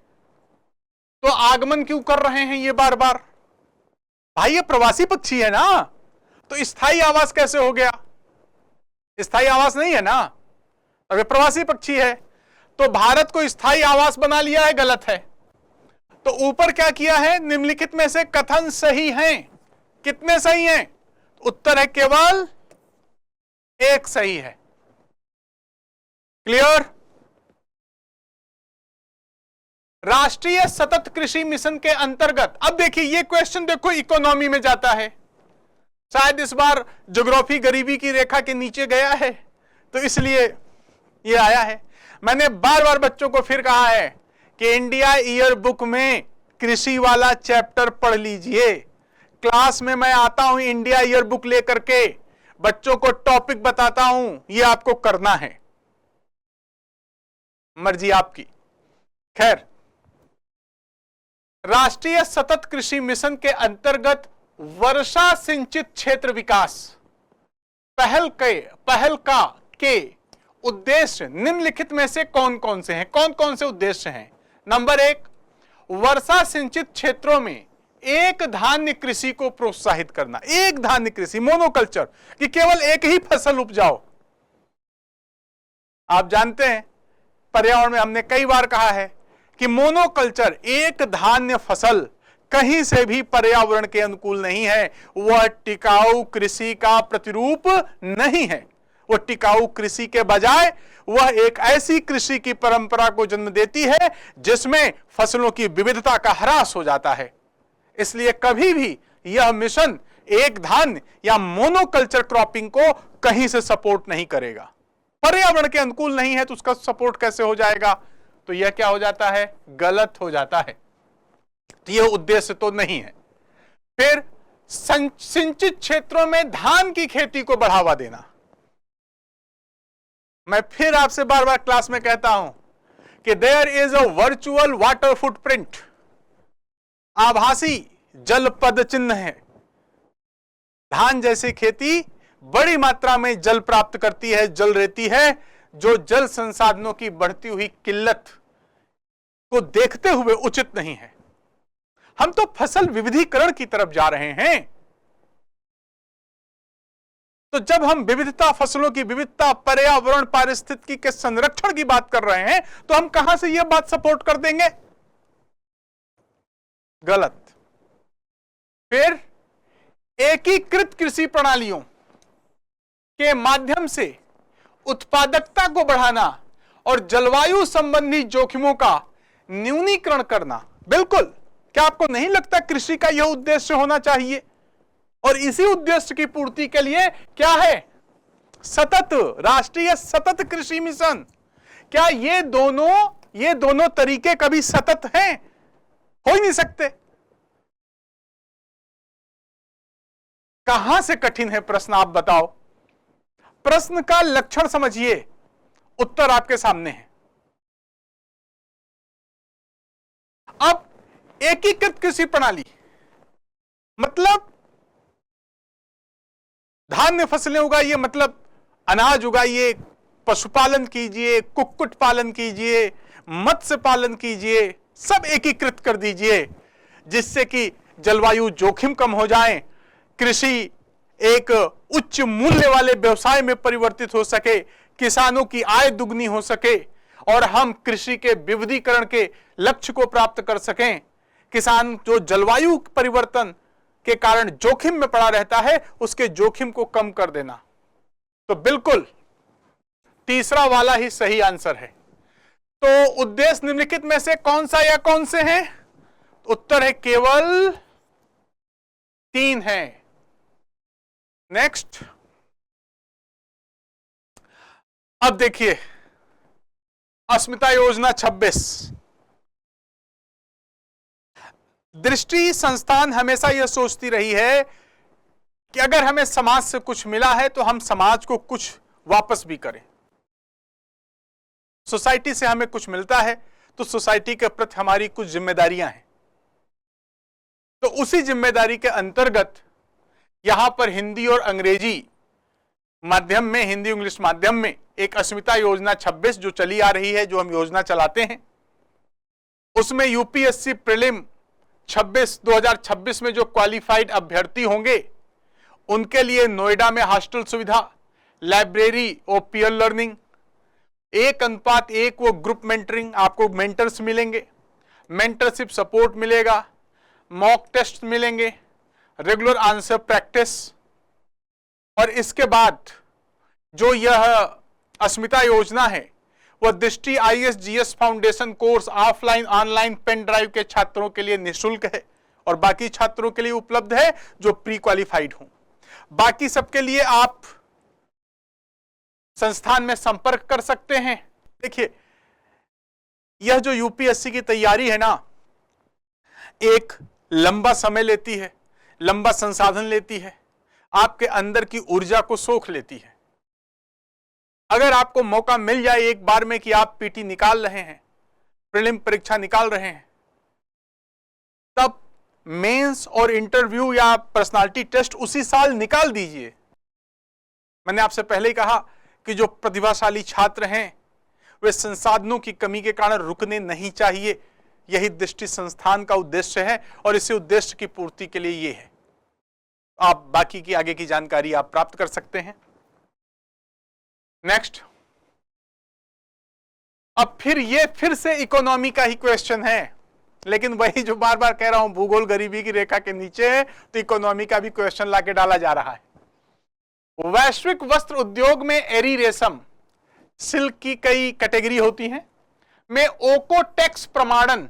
तो आगमन क्यों कर रहे हैं ये बार बार? भाई ये प्रवासी पक्षी है ना, तो स्थायी आवास कैसे हो गया? स्थायी आवास नहीं है ना, अब ये प्रवासी पक्षी है। तो भारत को स्थायी आवास बना लिया है, गलत है। तो ऊपर क्या किया है, निम्नलिखित में से कथन सही हैं। कितने सही हैं? उत्तर है केवल एक सही है। क्लियर? राष्ट्रीय सतत कृषि मिशन के अंतर्गत, अब देखिए ये क्वेश्चन देखो इकोनॉमी में जाता है, शायद इस बार ज्योग्राफी गरीबी की रेखा के नीचे गया है तो इसलिए ये आया है। मैंने बार बार बच्चों को फिर कहा है कि इंडिया ईयर बुक में कृषि वाला चैप्टर पढ़ लीजिए। क्लास में मैं आता हूं इंडिया ईयर बुक लेकर के, बच्चों को टॉपिक बताता हूं, ये आपको करना है, मर्जी आपकी। खैर, राष्ट्रीय सतत कृषि मिशन के अंतर्गत वर्षा सिंचित क्षेत्र विकास पहल के उद्देश्य निम्नलिखित में से कौन कौन से हैं? कौन कौन से उद्देश्य हैं? नंबर 1, वर्षा सिंचित क्षेत्रों में एक धान्य कृषि को प्रोत्साहित करना। एक धान्य कृषि, मोनोकल्चर, कि केवल एक ही फसल उपजाओ। आप जानते हैं पर्यावरण में हमने कई बार कहा है कि मोनोकल्चर, एक धान्य फसल, कहीं से भी पर्यावरण के अनुकूल नहीं है। वह टिकाऊ कृषि का प्रतिरूप नहीं है। वो टिकाऊ कृषि के बजाय वह एक ऐसी कृषि की परंपरा को जन्म देती है जिसमें फसलों की विविधता का ह्रास हो जाता है। इसलिए कभी भी यह मिशन एक धान्य या मोनोकल्चर क्रॉपिंग को कहीं से सपोर्ट नहीं करेगा। पर्यावरण के अनुकूल नहीं है तो उसका सपोर्ट कैसे हो जाएगा? तो यह क्या हो जाता है? गलत हो जाता है। तो यह उद्देश्य तो नहीं है। फिर सिंचित क्षेत्रों में धान की खेती को बढ़ावा देना। मैं फिर आपसे बार बार क्लास में कहता हूं कि there is a virtual water footprint, आभासी जल पद चिन्ह है। धान जैसी खेती बड़ी मात्रा में जल प्राप्त करती है, जल रहती है, जो जल संसाधनों की बढ़ती हुई किल्लत को देखते हुए उचित नहीं है। हम तो फसल विविधीकरण की तरफ जा रहे हैं। तो जब हम विविधता, फसलों की विविधता, पर्यावरण, पारिस्थितिकी के संरक्षण की बात कर रहे हैं तो हम कहां से यह बात सपोर्ट कर देंगे? गलत। फिर एकीकृत कृषि प्रणालियों के माध्यम से उत्पादकता को बढ़ाना और जलवायु संबंधी जोखिमों का न्यूनीकरण करना। बिल्कुल, क्या आपको नहीं लगता कृषि का यह उद्देश्य होना चाहिए? और इसी उद्देश्य की पूर्ति के लिए क्या है? सतत, राष्ट्रीय सतत कृषि मिशन। क्या ये दोनों तरीके कभी सतत हैं? हो ही नहीं सकते। कहां से कठिन है प्रश्न, आप बताओ। प्रश्न का लक्षण समझिए, उत्तर आपके सामने है। अब एकीकृत कृषि प्रणाली मतलब धान्य फसलें उगाइए, मतलब अनाज उगाइए, पशुपालन कीजिए, कुक्कुट पालन कीजिए, मत्स्य पालन कीजिए, सब एकीकृत कर दीजिए जिससे कि जलवायु जोखिम कम हो जाए, कृषि एक उच्च मूल्य वाले व्यवसाय में परिवर्तित हो सके, किसानों की आय दुगनी हो सके और हम कृषि के विविधीकरण के लक्ष्य को प्राप्त कर सकें। किसान जो जलवायु परिवर्तन के कारण जोखिम में पड़ा रहता है, उसके जोखिम को कम कर देना। तो बिल्कुल तीसरा वाला ही सही आंसर है। तो उद्देश्य निम्नलिखित में से कौन सा या कौन से हैं? उत्तर है केवल 3 है। नेक्स्ट, अब देखिए अस्मिता योजना 26। दृष्टि संस्थान हमेशा यह सोचती रही है कि अगर हमें समाज से कुछ मिला है तो हम समाज को कुछ वापस भी करें। सोसाइटी से हमें कुछ मिलता है तो सोसाइटी के प्रति हमारी कुछ जिम्मेदारियां हैं। तो उसी जिम्मेदारी के अंतर्गत यहां पर हिंदी और अंग्रेजी माध्यम में, हिंदी इंग्लिश माध्यम में एक अस्मिता योजना 26 जो चली आ रही है, जो हम योजना चलाते हैं, उसमें यूपीएससी प्रीलिम 2026 में जो क्वालिफाइड अभ्यर्थी होंगे उनके लिए नोएडा में हॉस्टल सुविधा, लाइब्रेरी और पीयर लर्निंग, 1:1 वो ग्रुप मेंटरिंग, आपको मेंटर्स मिलेंगे, मेंटरशिप सपोर्ट मिलेगा, मॉक टेस्ट मिलेंगे, रेगुलर आंसर प्रैक्टिस। और इसके बाद जो यह अस्मिता योजना है वह Drishti ISGS foundation course offline online pen drive के छात्रों के लिए निःशुल्क है और बाकी छात्रों के लिए उपलब्ध है जो प्री क्वालिफाइड हों। बाकी सबके लिए आप संस्थान में संपर्क कर सकते हैं। देखिए, यह जो UPSC की तैयारी है ना, एक लंबा समय लेती है, लंबा संसाधन लेती है, आपके अंदर की ऊर्जा को सोख लेती है। अगर आपको मौका मिल जाए एक बार में कि आप PT निकाल रहे हैं, प्रीलिम परीक्षा निकाल रहे हैं, तब मेंस और इंटरव्यू या पर्सनालिटी टेस्ट उसी साल निकाल दीजिए। मैंने आपसे पहले ही कहा कि जो प्रतिभाशाली छात्र हैं वे संसाधनों की कमी के कारण रुकने नहीं चाहिए। यही दृष्टि संस्थान का उद्देश्य है और इसी उद्देश्य की पूर्ति के लिए ये है। आप बाकी की आगे की जानकारी आप प्राप्त कर सकते हैं। नेक्स्ट, अब फिर से इकोनॉमी का ही क्वेश्चन है, लेकिन वही जो बार बार कह रहा हूं, भूगोल गरीबी की रेखा के नीचे है तो इकोनॉमी का भी क्वेश्चन लाके डाला जा रहा है। वैश्विक वस्त्र उद्योग में एरी रेशम, सिल्क की कई कैटेगरी होती हैं, में ओकोटेक्स प्रमाणन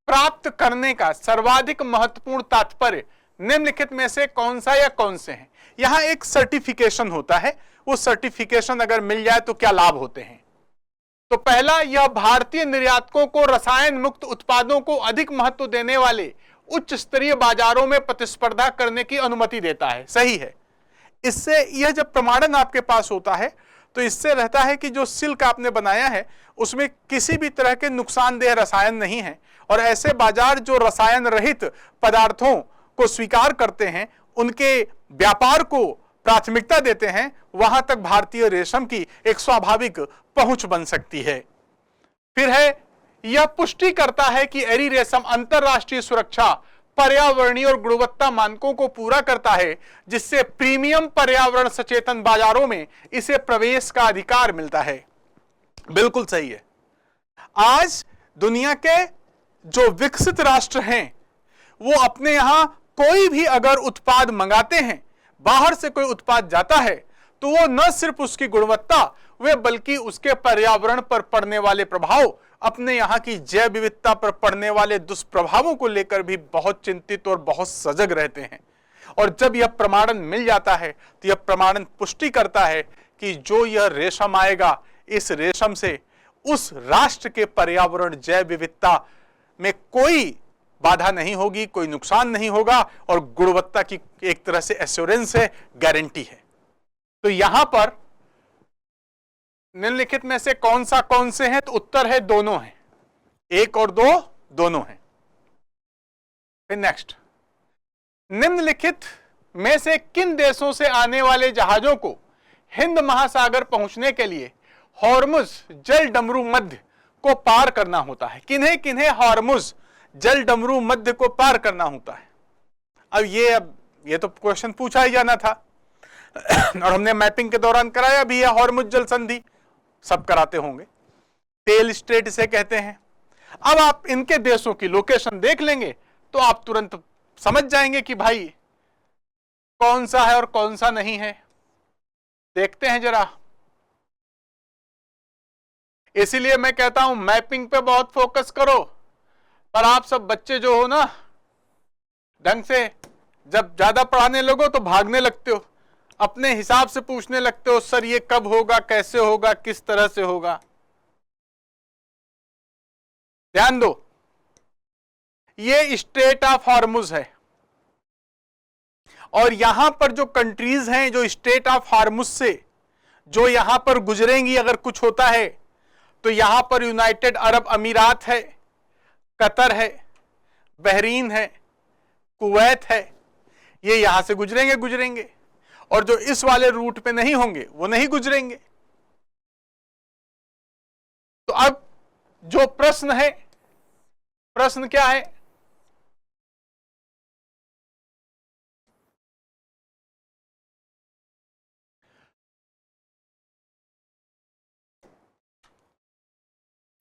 प्राप्त करने का सर्वाधिक महत्वपूर्ण तात्पर्य निम्नलिखित में से कौन सा या कौन से हैं? यहां एक सर्टिफिकेशन होता है, वो सर्टिफिकेशन अगर मिल जाए तो क्या लाभ होते हैं? तो पहला, यह भारतीय निर्यातकों को रसायन मुक्त उत्पादों को अधिक महत्व देने वाले उच्च स्तरीय बाजारों में प्रतिस्पर्धा करने की अनुमति देता है। सही है। इससे यह जब प्रमाणन आपके पास होता है तो इससे रहता है कि जो सिल्क आपने बनाया है उसमें किसी भी तरह के नुकसानदेह रसायन नहीं है, और ऐसे बाजार जो रसायन रहित पदार्थों को स्वीकार करते हैं, उनके व्यापार को प्राथमिकता देते हैं, वहां तक भारतीय रेशम की एक स्वाभाविक पहुंच बन सकती है। फिर है, यह पुष्टि करता है कि एरी रेशम अंतरराष्ट्रीय सुरक्षा, पर्यावरणीय और गुणवत्ता मानकों को पूरा करता है, जिससे प्रीमियम पर्यावरण सचेतन बाजारों में इसे प्रवेश का अधिकार मिलता है। बिल्कुल सही है। आज दुनिया के जो विकसित राष्ट्र हैं वो अपने यहां कोई भी अगर उत्पाद मंगाते हैं, बाहर से कोई उत्पाद जाता है, तो वो न सिर्फ उसकी गुणवत्ता वे बल्कि उसके पर्यावरण पर पड़ने वाले प्रभाव, अपने यहाँ की जैव विविधता पर पड़ने वाले दुष्प्रभावों को लेकर भी बहुत चिंतित और बहुत सजग रहते हैं। और जब यह प्रमाणन मिल जाता है तो यह प्रमाणन पुष्टि करता है कि जो यह रेशम आएगा, इस रेशम से उस राष्ट्र के पर्यावरण जैव विविधता में कोई बाधा नहीं होगी, कोई नुकसान नहीं होगा, और गुणवत्ता की एक तरह से एश्योरेंस है, गारंटी है। तो यहां पर निम्नलिखित में से कौन से हैं? तो उत्तर है दोनों हैं, 1 और 2 दोनों हैं। फिर नेक्स्ट, निम्नलिखित में से किन देशों से आने वाले जहाजों को हिंद महासागर पहुंचने के लिए हॉर्मुज जल डमरू मध्य को पार करना होता है? किन्हें किन्हें हॉर्मुज जल डमरू मध्य को पार करना होता है? अब ये तो क्वेश्चन पूछा ही जाना था और हमने मैपिंग के दौरान कराया भी है। हॉर्मुज जल संधि सब कराते होंगे, टेल स्ट्रेट इसे कहते हैं। अब आप इनके देशों की लोकेशन देख लेंगे तो आप तुरंत समझ जाएंगे कि भाई कौन सा है और कौन सा नहीं है। देखते हैं जरा। इसीलिए मैं कहता हूं मैपिंग पे बहुत फोकस करो, पर आप सब बच्चे जो हो ना, ढंग से जब ज्यादा पढ़ाने लगो तो भागने लगते हो, अपने हिसाब से पूछने लगते हो, सर ये कब होगा, कैसे होगा, किस तरह से होगा। ध्यान दो, ये स्ट्रेट ऑफ हॉर्मुज है और यहां पर जो कंट्रीज हैं जो स्ट्रेट ऑफ हॉर्मुज से जो यहां पर गुजरेंगी, अगर कुछ होता है तो यहां पर यूनाइटेड अरब अमीरात है, कतर है, बहरीन है, कुवैत है, ये यहां से गुजरेंगे और जो इस वाले रूट पे नहीं होंगे वो नहीं गुजरेंगे। तो अब जो प्रश्न है, प्रश्न क्या है?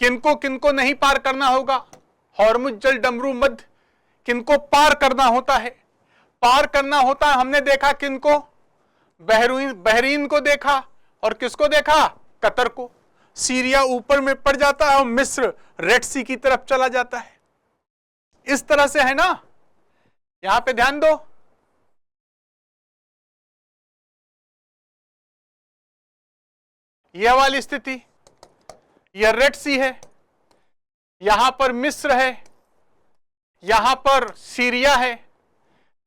किनको किनको नहीं पार करना होगा? हॉर्मुज जल डमरू मध्य किनको पार करना होता है? पार करना होता है, हमने देखा किनको? बहरीन को देखा, और किसको देखा? कतर को। सीरिया ऊपर में पड़ जाता है और मिस्र रेड सी की तरफ चला जाता है। इस तरह से है ना, यहां पे ध्यान दो। यह वाली स्थिति, यह रेड सी है, यहां पर मिस्र है, यहां पर सीरिया है,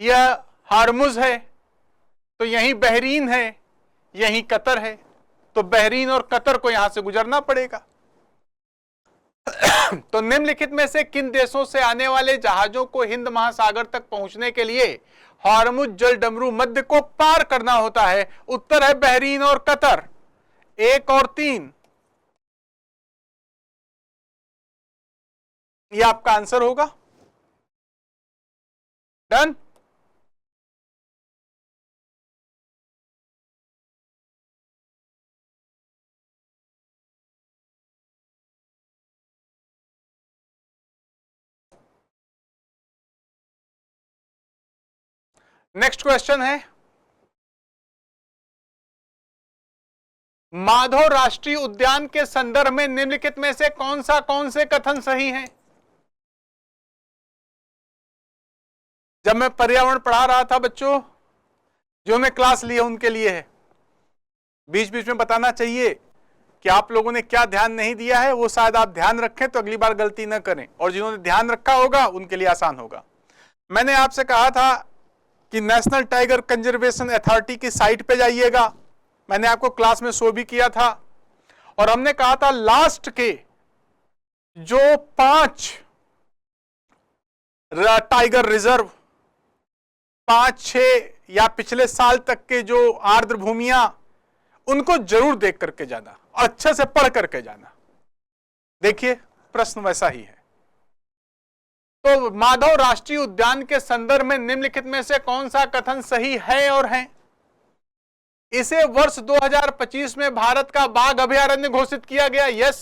यह हार्मुज है, तो यहीं बहरीन है, यहीं कतर है। तो बहरीन और कतर को यहां से गुजरना पड़ेगा। तो निम्नलिखित में से किन देशों से आने वाले जहाजों को हिंद महासागर तक पहुंचने के लिए हॉर्मुज जल डमरू मध्य को पार करना होता है? उत्तर है बहरीन और कतर। 1 और 3 ये आपका आंसर होगा। डन। नेक्स्ट क्वेश्चन है, माधव राष्ट्रीय उद्यान के संदर्भ में निम्नलिखित में से कौन से कथन सही हैं? जब मैं पर्यावरण पढ़ा रहा था बच्चों, जो मैं क्लास लिए उनके लिए है, बीच बीच में बताना चाहिए कि आप लोगों ने क्या ध्यान नहीं दिया है, वो शायद आप ध्यान रखें तो अगली बार गलती न करें, और जिन्होंने ध्यान रखा होगा उनके लिए आसान होगा। मैंने आपसे कहा था कि नेशनल टाइगर कंजर्वेशन अथॉरिटी की साइट पे जाइएगा। मैंने आपको क्लास में शो भी किया था, और हमने कहा था लास्ट के जो 5 टाइगर रिजर्व, 5-6 या पिछले साल तक के जो आर्द्र भूमियां, उनको जरूर देख करके जाना और अच्छे से पढ़ करके जाना। देखिए प्रश्न वैसा ही है। तो माधव राष्ट्रीय उद्यान के संदर्भ में निम्नलिखित में से कौन सा कथन सही है और है? इसे वर्ष 2025 में भारत का बाघ अभयारण्य घोषित किया गया। यस।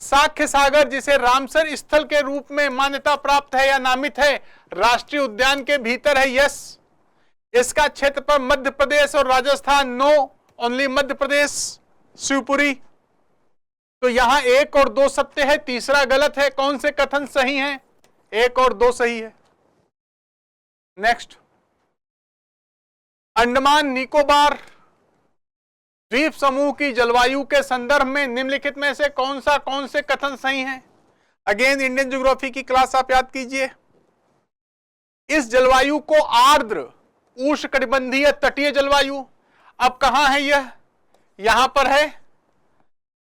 साख्य सागर, जिसे रामसर स्थल के रूप में मान्यता प्राप्त है या नामित है, राष्ट्रीय उद्यान के भीतर है। यस। इसका क्षेत्रफल मध्य प्रदेश और राजस्थान, नो, ओनली मध्य प्रदेश, शिवपुरी। तो यहां 1 और 2 सत्य है, तीसरा गलत है। कौन से कथन सही हैं? 1 और 2 सही है। नेक्स्ट, अंडमान निकोबार द्वीप समूह की जलवायु के संदर्भ में निम्नलिखित में से कौन से कथन सही हैं? अगेन इंडियन ज्योग्राफी की क्लास आप याद कीजिए। इस जलवायु को आर्द्र उष्णकटिबंधीय तटीय जलवायु, अब कहां है यह? यहां पर है।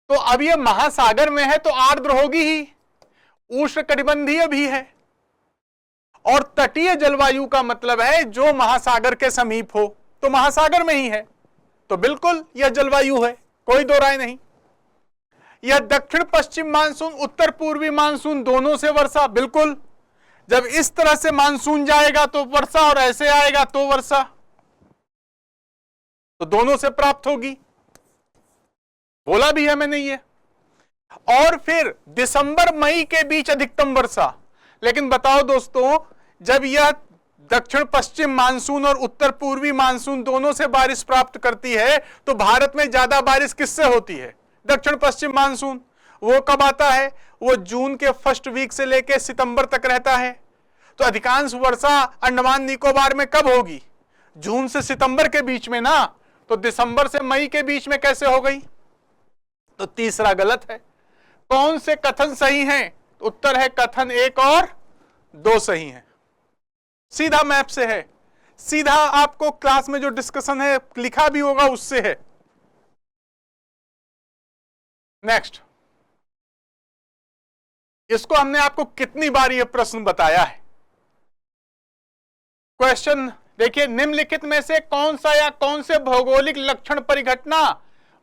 तो अब यह महासागर में है तो आर्द्र होगी ही, उष्णकटिबंधीय भी है, और तटीय जलवायु का मतलब है जो महासागर के समीप हो, तो महासागर में ही है, तो बिल्कुल यह जलवायु है, कोई दो राय नहीं। यह दक्षिण पश्चिम मानसून, उत्तर पूर्वी मानसून दोनों से वर्षा, बिल्कुल। जब इस तरह से मानसून जाएगा तो वर्षा, और ऐसे आएगा तो वर्षा, तो दोनों से प्राप्त होगी, बोला भी है मैंने ये। और फिर दिसंबर मई के बीच अधिकतम वर्षा। लेकिन बताओ दोस्तों, जब यह दक्षिण पश्चिम मानसून और उत्तर पूर्वी मानसून दोनों से बारिश प्राप्त करती है, तो भारत में ज्यादा बारिश किससे होती है? दक्षिण पश्चिम मानसून। वो कब आता है? वो जून के फर्स्ट वीक से लेकर सितंबर तक रहता है। तो अधिकांश वर्षा अंडमान निकोबार में कब होगी? जून से सितंबर के बीच में ना, तो दिसंबर से मई के बीच में कैसे हो गई? तो तीसरा गलत है। कौन से कथन सही हैं? उत्तर है कथन 1 और 2 सही हैं। सीधा मैप से है, सीधा आपको क्लास में जो डिस्कशन है लिखा भी होगा उससे है। नेक्स्ट, इसको हमने आपको कितनी बार यह प्रश्न बताया है। क्वेश्चन देखिए, निम्नलिखित में से कौन सा या कौन से भौगोलिक लक्षण परिघटना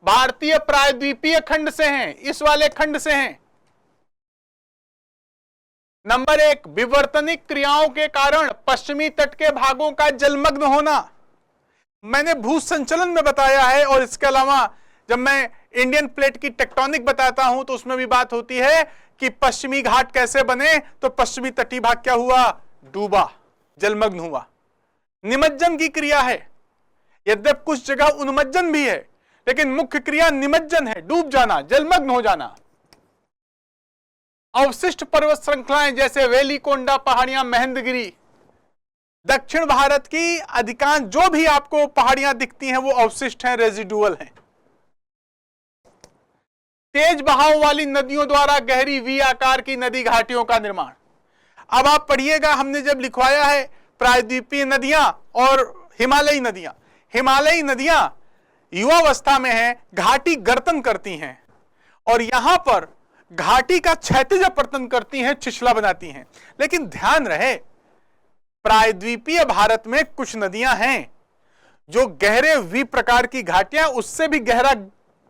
भारतीय प्रायद्वीपीय खंड से हैं? इस वाले खंड से हैं। नंबर 1, विवर्तनिक क्रियाओं के कारण पश्चिमी तट के भागों का जलमग्न होना। मैंने भू संचलन में बताया है, और इसके अलावा जब मैं इंडियन प्लेट की टेक्टोनिक बताता हूं तो उसमें भी बात होती है कि पश्चिमी घाट कैसे बने, तो पश्चिमी तटीय भाग क्या हुआ, डूबा, जलमग्न हुआ। निमज्जन की क्रिया है, यद्यप कुछ जगह उन्मज्जन भी है, लेकिन मुख्य क्रिया निमज्जन है, डूब जाना, जलमग्न हो जाना। अवशिष्ट पर्वत श्रृंखलाएं जैसे वेलिकोंडा पहाड़ियां, महेंद्रगिरी, दक्षिण भारत की अधिकांश जो भी आपको पहाड़ियां दिखती हैं वो अवशिष्ट हैं, रेजिडुअल हैं। तेज बहाव वाली नदियों द्वारा गहरी वी आकार की नदी घाटियों का निर्माण। अब आप पढ़िएगा, हमने जब लिखवाया है प्रायद्वीपीय नदियां और हिमालयी नदियां, हिमालयी नदियां युवावस्था में है, घाटी गर्तन करती हैं, और यहां पर घाटी का क्षैतिज अपवर्तन करती हैं, छिछला बनाती हैं। लेकिन ध्यान रहे, प्रायद्वीपीय भारत में कुछ नदियां हैं जो गहरे वी प्रकार की घाटियां उससे भी गहरा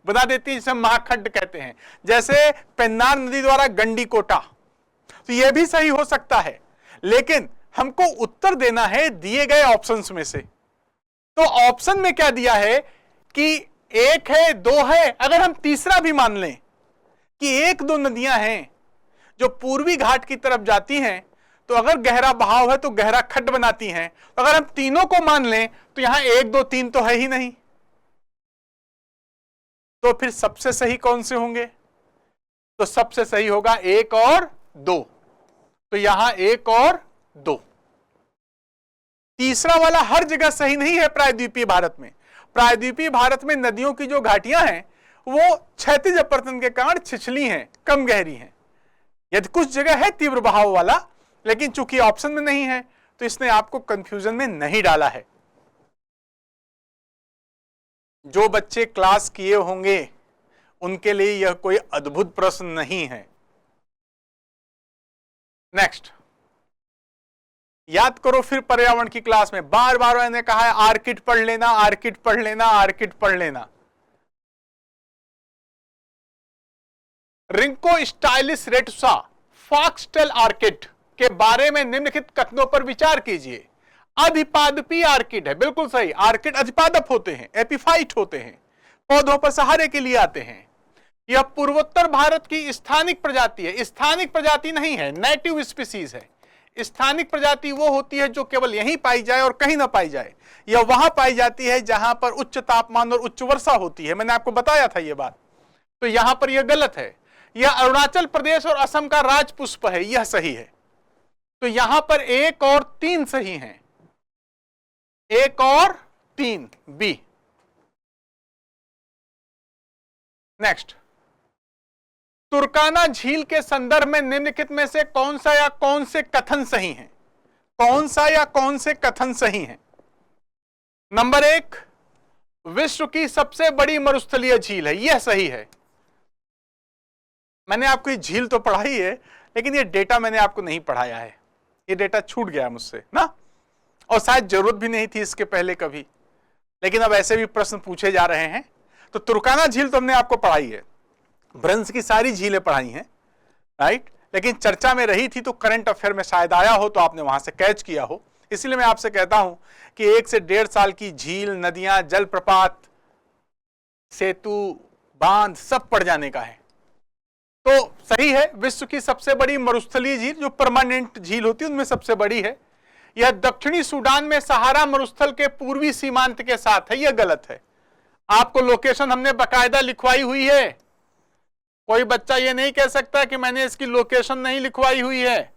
बना देती हैं, जिसे महाखंड कहते हैं, जैसे पेन्नार नदी द्वारा गंडीकोटा। तो यह भी सही हो सकता है, लेकिन हमको उत्तर देना है दिए गए ऑप्शंस में से। तो ऑप्शन में क्या दिया है कि एक है, दो है, अगर हम तीसरा भी मान लें कि एक दो नदियां हैं जो पूर्वी घाट की तरफ जाती हैं, तो अगर गहरा बहाव है तो गहरा खड्ड बनाती हैं। तो अगर हम तीनों को मान लें तो यहां एक दो तीन तो है ही नहीं, तो फिर सबसे सही कौन से होंगे, तो सबसे सही होगा एक और दो। तो यहां एक और दो, तीसरा वाला हर जगह सही नहीं है। प्रायद्वीपीय भारत में, प्रायद्वीपीय भारत में नदियों की जो घाटियां हैं वो क्षैतिज अपवर्तन के कारण छिछली हैं, कम गहरी हैं। यदि कुछ जगह है तीव्र बहाव वाला, लेकिन चूंकि ऑप्शन में नहीं है तो इसने आपको कंफ्यूजन में नहीं डाला है। जो बच्चे क्लास किए होंगे उनके लिए यह कोई अद्भुत प्रश्न नहीं है। नेक्स्ट, याद करो फिर पर्यावरण की क्लास में बार बार मैंने कहा है आर्किड पढ़ लेना, आर्किड पढ़ लेना, आर्किड पढ़ लेना। रिंको स्टाइलिस रेटुसा फॉक्सटेल आर्किड के बारे में निम्नलिखित कथनों पर विचार कीजिए। अधिपादपी आर्किड है, बिल्कुल सही। आर्किड अधिपादप होते हैं, एपिफाइट होते हैं, पौधों पर सहारे के लिए आते हैं। यह पूर्वोत्तर भारत की स्थानिक प्रजाति है। स्थानिक प्रजाति नहीं है, नेटिव स्पीसीज है। स्थानिक प्रजाति वो होती है जो केवल यहीं पाई जाए और कहीं ना पाई जाए। यह वहां पाई जाती है जहां पर उच्च तापमान और उच्च वर्षा होती है। मैंने आपको बताया था यह बात, तो यहां पर यह गलत है। यह अरुणाचल प्रदेश और असम का राजपुष्प है, यह सही है। तो यहां पर एक और तीन सही हैं, एक और तीन, बी। नेक्स्ट, तुर्काना झील के संदर्भ में निम्नलिखित में से कौन सा या कौन से कथन सही हैं? कौन सा या कौन से कथन सही हैं? नंबर एक, विश्व की सबसे बड़ी मरुस्थलीय झील है, यह सही है। मैंने आपको ये झील तो पढ़ाई है, लेकिन ये डेटा मैंने आपको नहीं पढ़ाया है, ये डेटा छूट गया मुझसे ना, और शायद जरूरत भी नहीं थी इसके पहले कभी, लेकिन अब ऐसे भी प्रश्न पूछे जा रहे हैं। तो तुर्काना झील तो हमने आपको पढ़ाई है, भ्रंश की सारी झीलें पढ़ाई हैं, राइट, लेकिन चर्चा में रही थी तो करंट अफेयर में शायद आया हो तो आपने वहां से कैच किया हो। इसलिए मैं आपसे कहता हूं कि 1 से 1.5 साल की झील, नदियां, जलप्रपात, सेतु, बांध सब पढ़ जाने का है। तो सही है, विश्व की सबसे बड़ी मरुस्थलीय झील, जो परमानेंट झील होती है उनमें सबसे बड़ी है। यह दक्षिणी सूडान में सहारा मरुस्थल के पूर्वी सीमांत के साथ है, यह गलत है। आपको लोकेशन हमने बकायदा लिखवाई हुई है, कोई बच्चा ये नहीं कह सकता कि मैंने इसकी लोकेशन नहीं लिखवाई हुई है।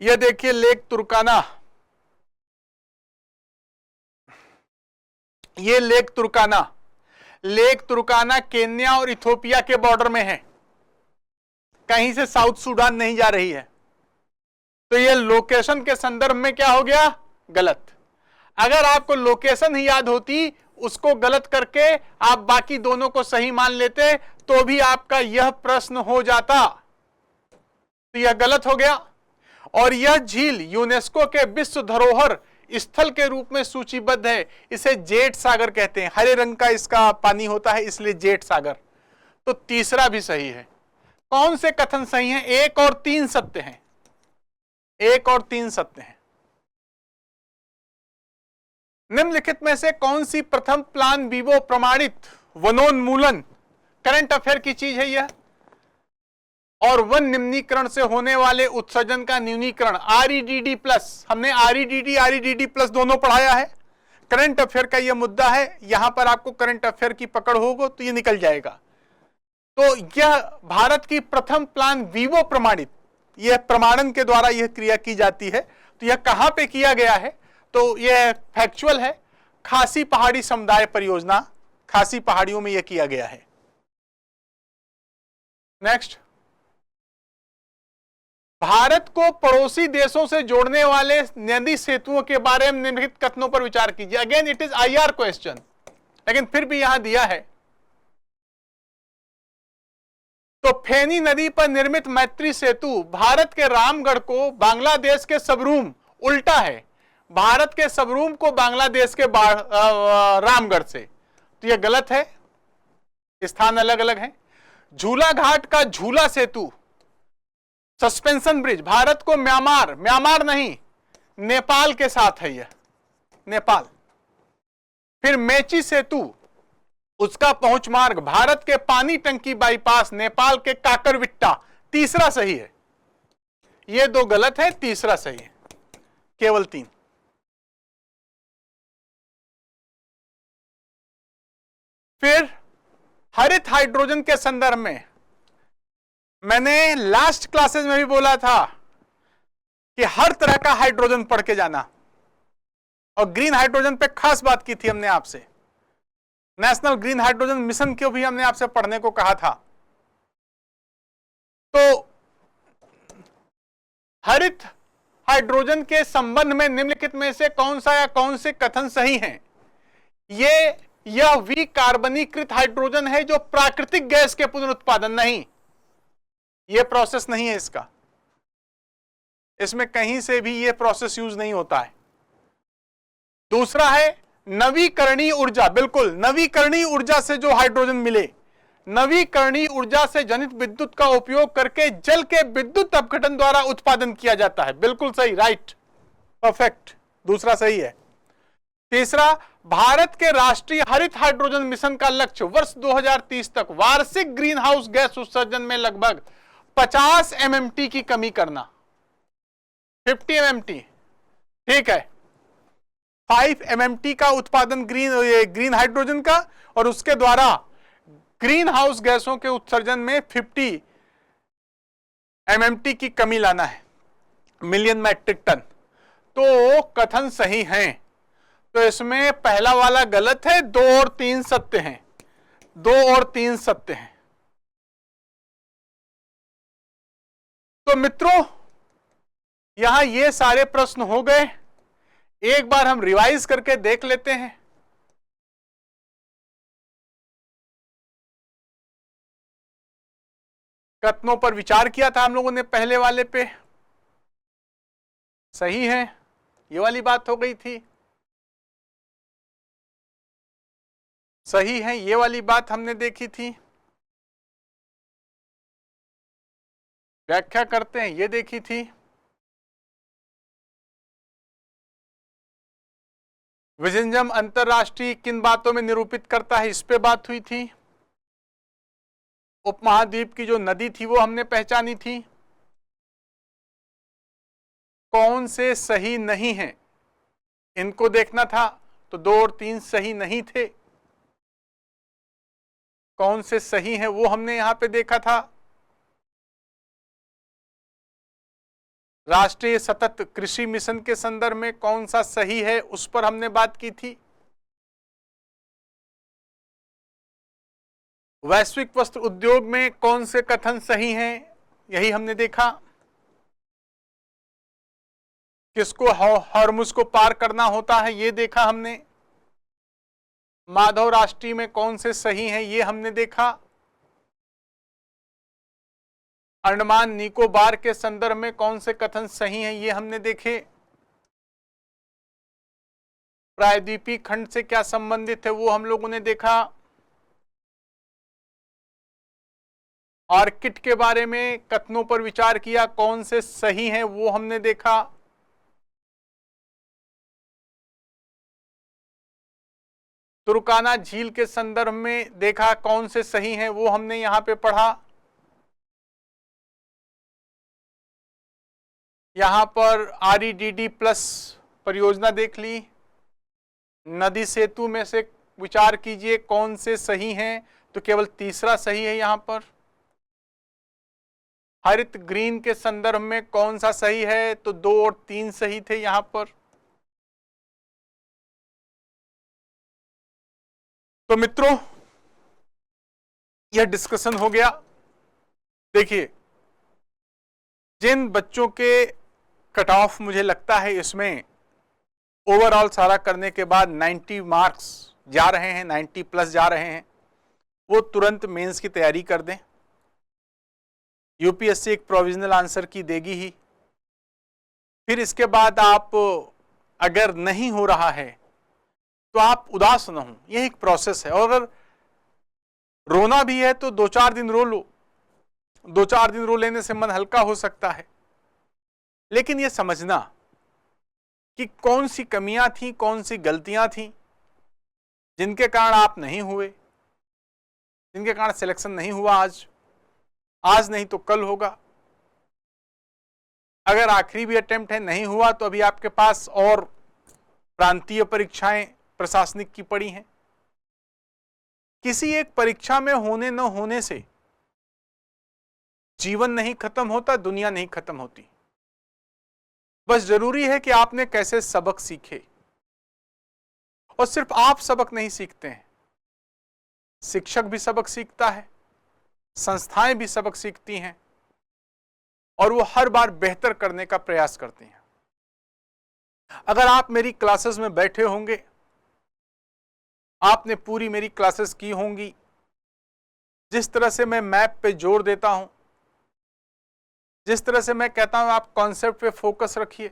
यह देखिए लेक तुर्काना, ये लेक तुर्काना, लेक तुर्काना केन्या और इथोपिया के बॉर्डर में है, कहीं से साउथ सूडान नहीं जा रही है। तो ये लोकेशन के संदर्भ में क्या हो गया, गलत। अगर आपको लोकेशन ही याद होती, उसको गलत करके आप बाकी दोनों को सही मान लेते तो भी आपका यह प्रश्न हो जाता। तो यह गलत हो गया। और यह झील यूनेस्को के विश्व धरोहर स्थल के रूप में सूचीबद्ध है। इसे जेठ सागर कहते हैं, हरे रंग का इसका पानी होता है, इसलिए जेठ सागर। तो तीसरा भी सही है। कौन से कथन सही हैं? 1 और 3 सत्य हैं, 1 और 3 सत्य हैं। निम्नलिखित में से कौन सी प्रथम प्लान वीवो प्रमाणित वनोन्मूलन करंट अफेयर की चीज है यह, और वन निम्नीकरण से होने वाले उत्सर्जन का न्यूनीकरण REDD प्लस, हमने REDD प्लस दोनों पढ़ाया है। करंट अफेयर का यह मुद्दा है, यहां पर आपको करंट अफेयर की पकड़ होगा तो ये निकल जाएगा। तो यह भारत की प्रथम प्लान वीवो प्रमाणित, यह प्रमाणन के द्वारा यह क्रिया की जाती है। तो यह कहां पे किया गया है, तो यह फैक्चुअल है, खासी पहाड़ी समुदाय परियोजना, खासी पहाड़ियों में यह किया गया है। नेक्स्ट, भारत को पड़ोसी देशों से जोड़ने वाले नदी सेतुओं के बारे में निम्नलिखित कथनों पर विचार कीजिए। Again it is IR question, लेकिन फिर भी यहां दिया है। तो फेनी नदी पर निर्मित मैत्री सेतु भारत के रामगढ़ को बांग्लादेश के सबरूम, उल्टा है, भारत के सबरूम को बांग्लादेश के रामगढ़ से, तो यह गलत है, स्थान अलग अलग हैं। झूला घाट का झूला सेतु सस्पेंशन ब्रिज भारत को म्यांमार, म्यांमार नहीं नेपाल के साथ है, यह नेपाल। फिर मेची सेतु, उसका पहुंच मार्ग भारत के पानी टंकी बाईपास, नेपाल के काकरविट्टा, तीसरा सही है। ये दो गलत है, तीसरा सही है, केवल 3। फिर हरित हाइड्रोजन के संदर्भ में मैंने लास्ट क्लासेस में भी बोला था कि हर तरह का हाइड्रोजन पढ़ के जाना, और ग्रीन हाइड्रोजन पे खास बात की थी हमने आपसे। नेशनल ग्रीन हाइड्रोजन मिशन को भी हमने आपसे पढ़ने को कहा था। तो हरित हाइड्रोजन के संबंध में निम्नलिखित में से कौन सा या कौन से कथन सही हैं? यह विकार्बनीकृत हाइड्रोजन है जो प्राकृतिक गैस के पुनरुत्पादन, नहीं, यह प्रोसेस नहीं है इसका, इसमें कहीं से भी यह प्रोसेस यूज नहीं होता है। दूसरा है नवीकरणीय ऊर्जा, बिल्कुल नवीकरणीय ऊर्जा से जो हाइड्रोजन मिले, नवीकरणीय ऊर्जा से जनित विद्युत का उपयोग करके जल के विद्युत अपघटन द्वारा उत्पादन किया जाता है, बिल्कुल सही, राइट, परफेक्ट, दूसरा सही है। तीसरा, भारत के राष्ट्रीय हरित हाइड्रोजन मिशन का लक्ष्य वर्ष 2030 तक वार्षिक ग्रीन हाउस गैस उत्सर्जन में लगभग 50 MMT की कमी करना, 50 MMT, ठीक है, 5 MMT का उत्पादन ग्रीन हाइड्रोजन का, और उसके द्वारा ग्रीन हाउस गैसों के उत्सर्जन में 50 MMT की कमी लाना है, मिलियन मैट्रिक टन। तो कथन सही हैं। तो इसमें पहला वाला गलत है, 2 और 3 सत्य हैं, 2 और 3 सत्य हैं। तो मित्रों, यहां ये सारे प्रश्न हो गए, एक बार हम रिवाइज करके देख लेते हैं। कथनों पर विचार किया था हम लोगों ने पहले वाले पे, सही है, ये वाली बात हो गई थी, सही है, ये वाली बात हमने देखी थी, व्याख्या करते हैं, ये देखी थी, विजिंजम अंतरराष्ट्रीय किन बातों में निरूपित करता है, इस पे बात हुई थी। उपमहाद्वीप की जो नदी थी वो हमने पहचानी थी। कौन से सही नहीं है इनको देखना था, तो 2 और 3 सही नहीं थे। कौन से सही हैं वो हमने यहां पे देखा था। राष्ट्रीय सतत कृषि मिशन के संदर्भ में कौन सा सही है उस पर हमने बात की थी। वैश्विक वस्त्र उद्योग में कौन से कथन सही हैं यही हमने देखा। किसको हॉर्मुज को पार करना होता है ये देखा हमने। माधव राष्ट्रीय में कौन से सही हैं ये हमने देखा। अंडमान निकोबार के संदर्भ में कौन से कथन सही हैं ये हमने देखे। प्रायद्वीपीय खंड से क्या संबंधित है वो हम लोगों ने देखा। ऑर्किड के बारे में कथनों पर विचार किया, कौन से सही हैं वो हमने देखा। तुर्काना झील के संदर्भ में देखा कौन से सही हैं, वो हमने यहां पे पढ़ा। यहां पर REDD प्लस परियोजना देख ली। नदी सेतु में से विचार कीजिए कौन से सही हैं, तो केवल तीसरा सही है यहां पर। हरित ग्रीन के संदर्भ में कौन सा सही है, तो 2 और 3 सही थे यहां पर। तो मित्रों, यह डिस्कशन हो गया। देखिए, जिन बच्चों के कट ऑफ मुझे लगता है इसमें ओवरऑल सारा करने के बाद 90 मार्क्स जा रहे हैं, 90 प्लस जा रहे हैं, वो तुरंत मेंस की तैयारी कर दें। यूपीएससी एक प्रोविजनल आंसर की देगी ही। फिर इसके बाद आप अगर नहीं हो रहा है तो आप उदास न हो, यह एक प्रोसेस है। और अगर रोना भी है तो 2-4 दिन रो लो, 2-4 दिन रो लेने से मन हल्का हो सकता है। लेकिन यह समझना कि कौन सी कमियां थी, कौन सी गलतियां थी जिनके कारण आप नहीं हुए, जिनके कारण सिलेक्शन नहीं हुआ। आज नहीं तो कल होगा। अगर आखिरी भी अटेम्प्ट है, नहीं हुआ, तो अभी आपके पास और प्रांतीय परीक्षाएं प्रशासनिक की पड़ी हैं। किसी एक परीक्षा में होने न होने से जीवन नहीं खत्म होता, दुनिया नहीं खत्म होती। बस जरूरी है कि आपने कैसे सबक सीखे। और सिर्फ आप सबक नहीं सीखते हैं, शिक्षक भी सबक सीखता है, संस्थाएं भी सबक सीखती हैं, और वो हर बार बेहतर करने का प्रयास करती हैं। अगर आप मेरी क्लासेस में बैठे होंगे, आपने पूरी मेरी क्लासेस की होंगी, जिस तरह से मैं मैप पे जोर देता हूं, जिस तरह से मैं कहता हूं आप कॉन्सेप्ट पे फोकस रखिए।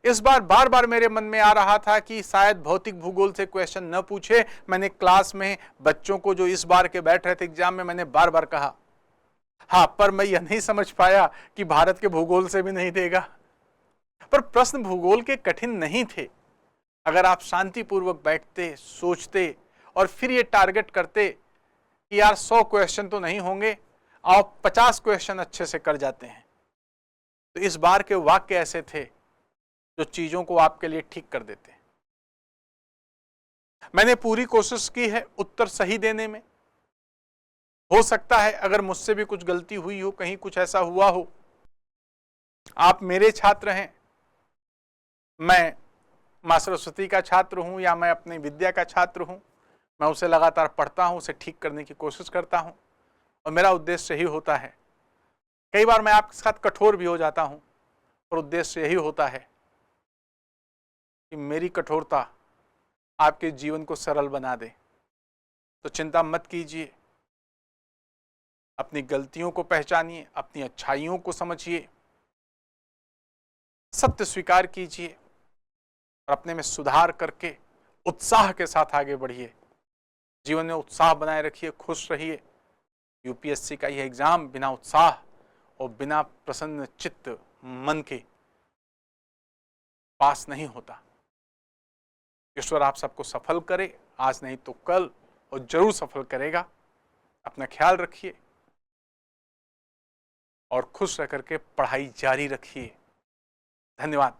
इस बार बार बार मेरे मन में आ रहा था कि शायद भौतिक भूगोल से क्वेश्चन न पूछे। मैंने क्लास में बच्चों को जो इस बार के बैठ रहे थे एग्जाम में, मैंने बार बार कहा, हाँ, पर मैं यह नहीं समझ पाया कि भारत के भूगोल से भी नहीं देगा। पर प्रश्न भूगोल के कठिन नहीं थे। अगर आप शांतिपूर्वक बैठते, सोचते और फिर ये टारगेट करते कि यार 100 क्वेश्चन तो नहीं होंगे, आप 50 क्वेश्चन अच्छे से कर जाते हैं। तो इस बार के वाक्य ऐसे थे जो चीजों को आपके लिए ठीक कर देते हैं। मैंने पूरी कोशिश की है उत्तर सही देने में। हो सकता है अगर मुझसे भी कुछ गलती हुई हो, कहीं कुछ ऐसा हुआ हो। आप मेरे छात्र हैं, मैं मां सरस्वती का छात्र हूं या मैं अपनी विद्या का छात्र हूं। मैं उसे लगातार पढ़ता हूं, उसे ठीक करने की कोशिश करता हूं, और मेरा उद्देश्य यही होता है। कई बार मैं आपके साथ कठोर भी हो जाता हूं, और उद्देश्य यही होता है कि मेरी कठोरता आपके जीवन को सरल बना दे। तो चिंता मत कीजिए, अपनी गलतियों को पहचानिए, अपनी अच्छाइयों को समझिए, सत्य स्वीकार कीजिए और अपने में सुधार करके उत्साह के साथ आगे बढ़िए। जीवन में उत्साह बनाए रखिए, खुश रहिए। यूपीएससी का यह एग्जाम बिना उत्साह और बिना प्रसन्न चित्त मन के पास नहीं होता। ईश्वर आप सबको सफल करे, आज नहीं तो कल, और जरूर सफल करेगा। अपना ख्याल रखिए और खुश रह करके पढ़ाई जारी रखिए। धन्यवाद।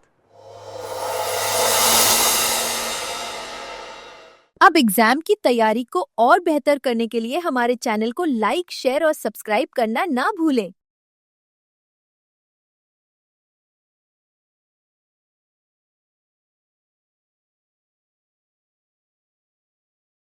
अब एग्जाम की तैयारी को और बेहतर करने के लिए हमारे चैनल को लाइक, शेयर और सब्सक्राइब करना ना भूलें।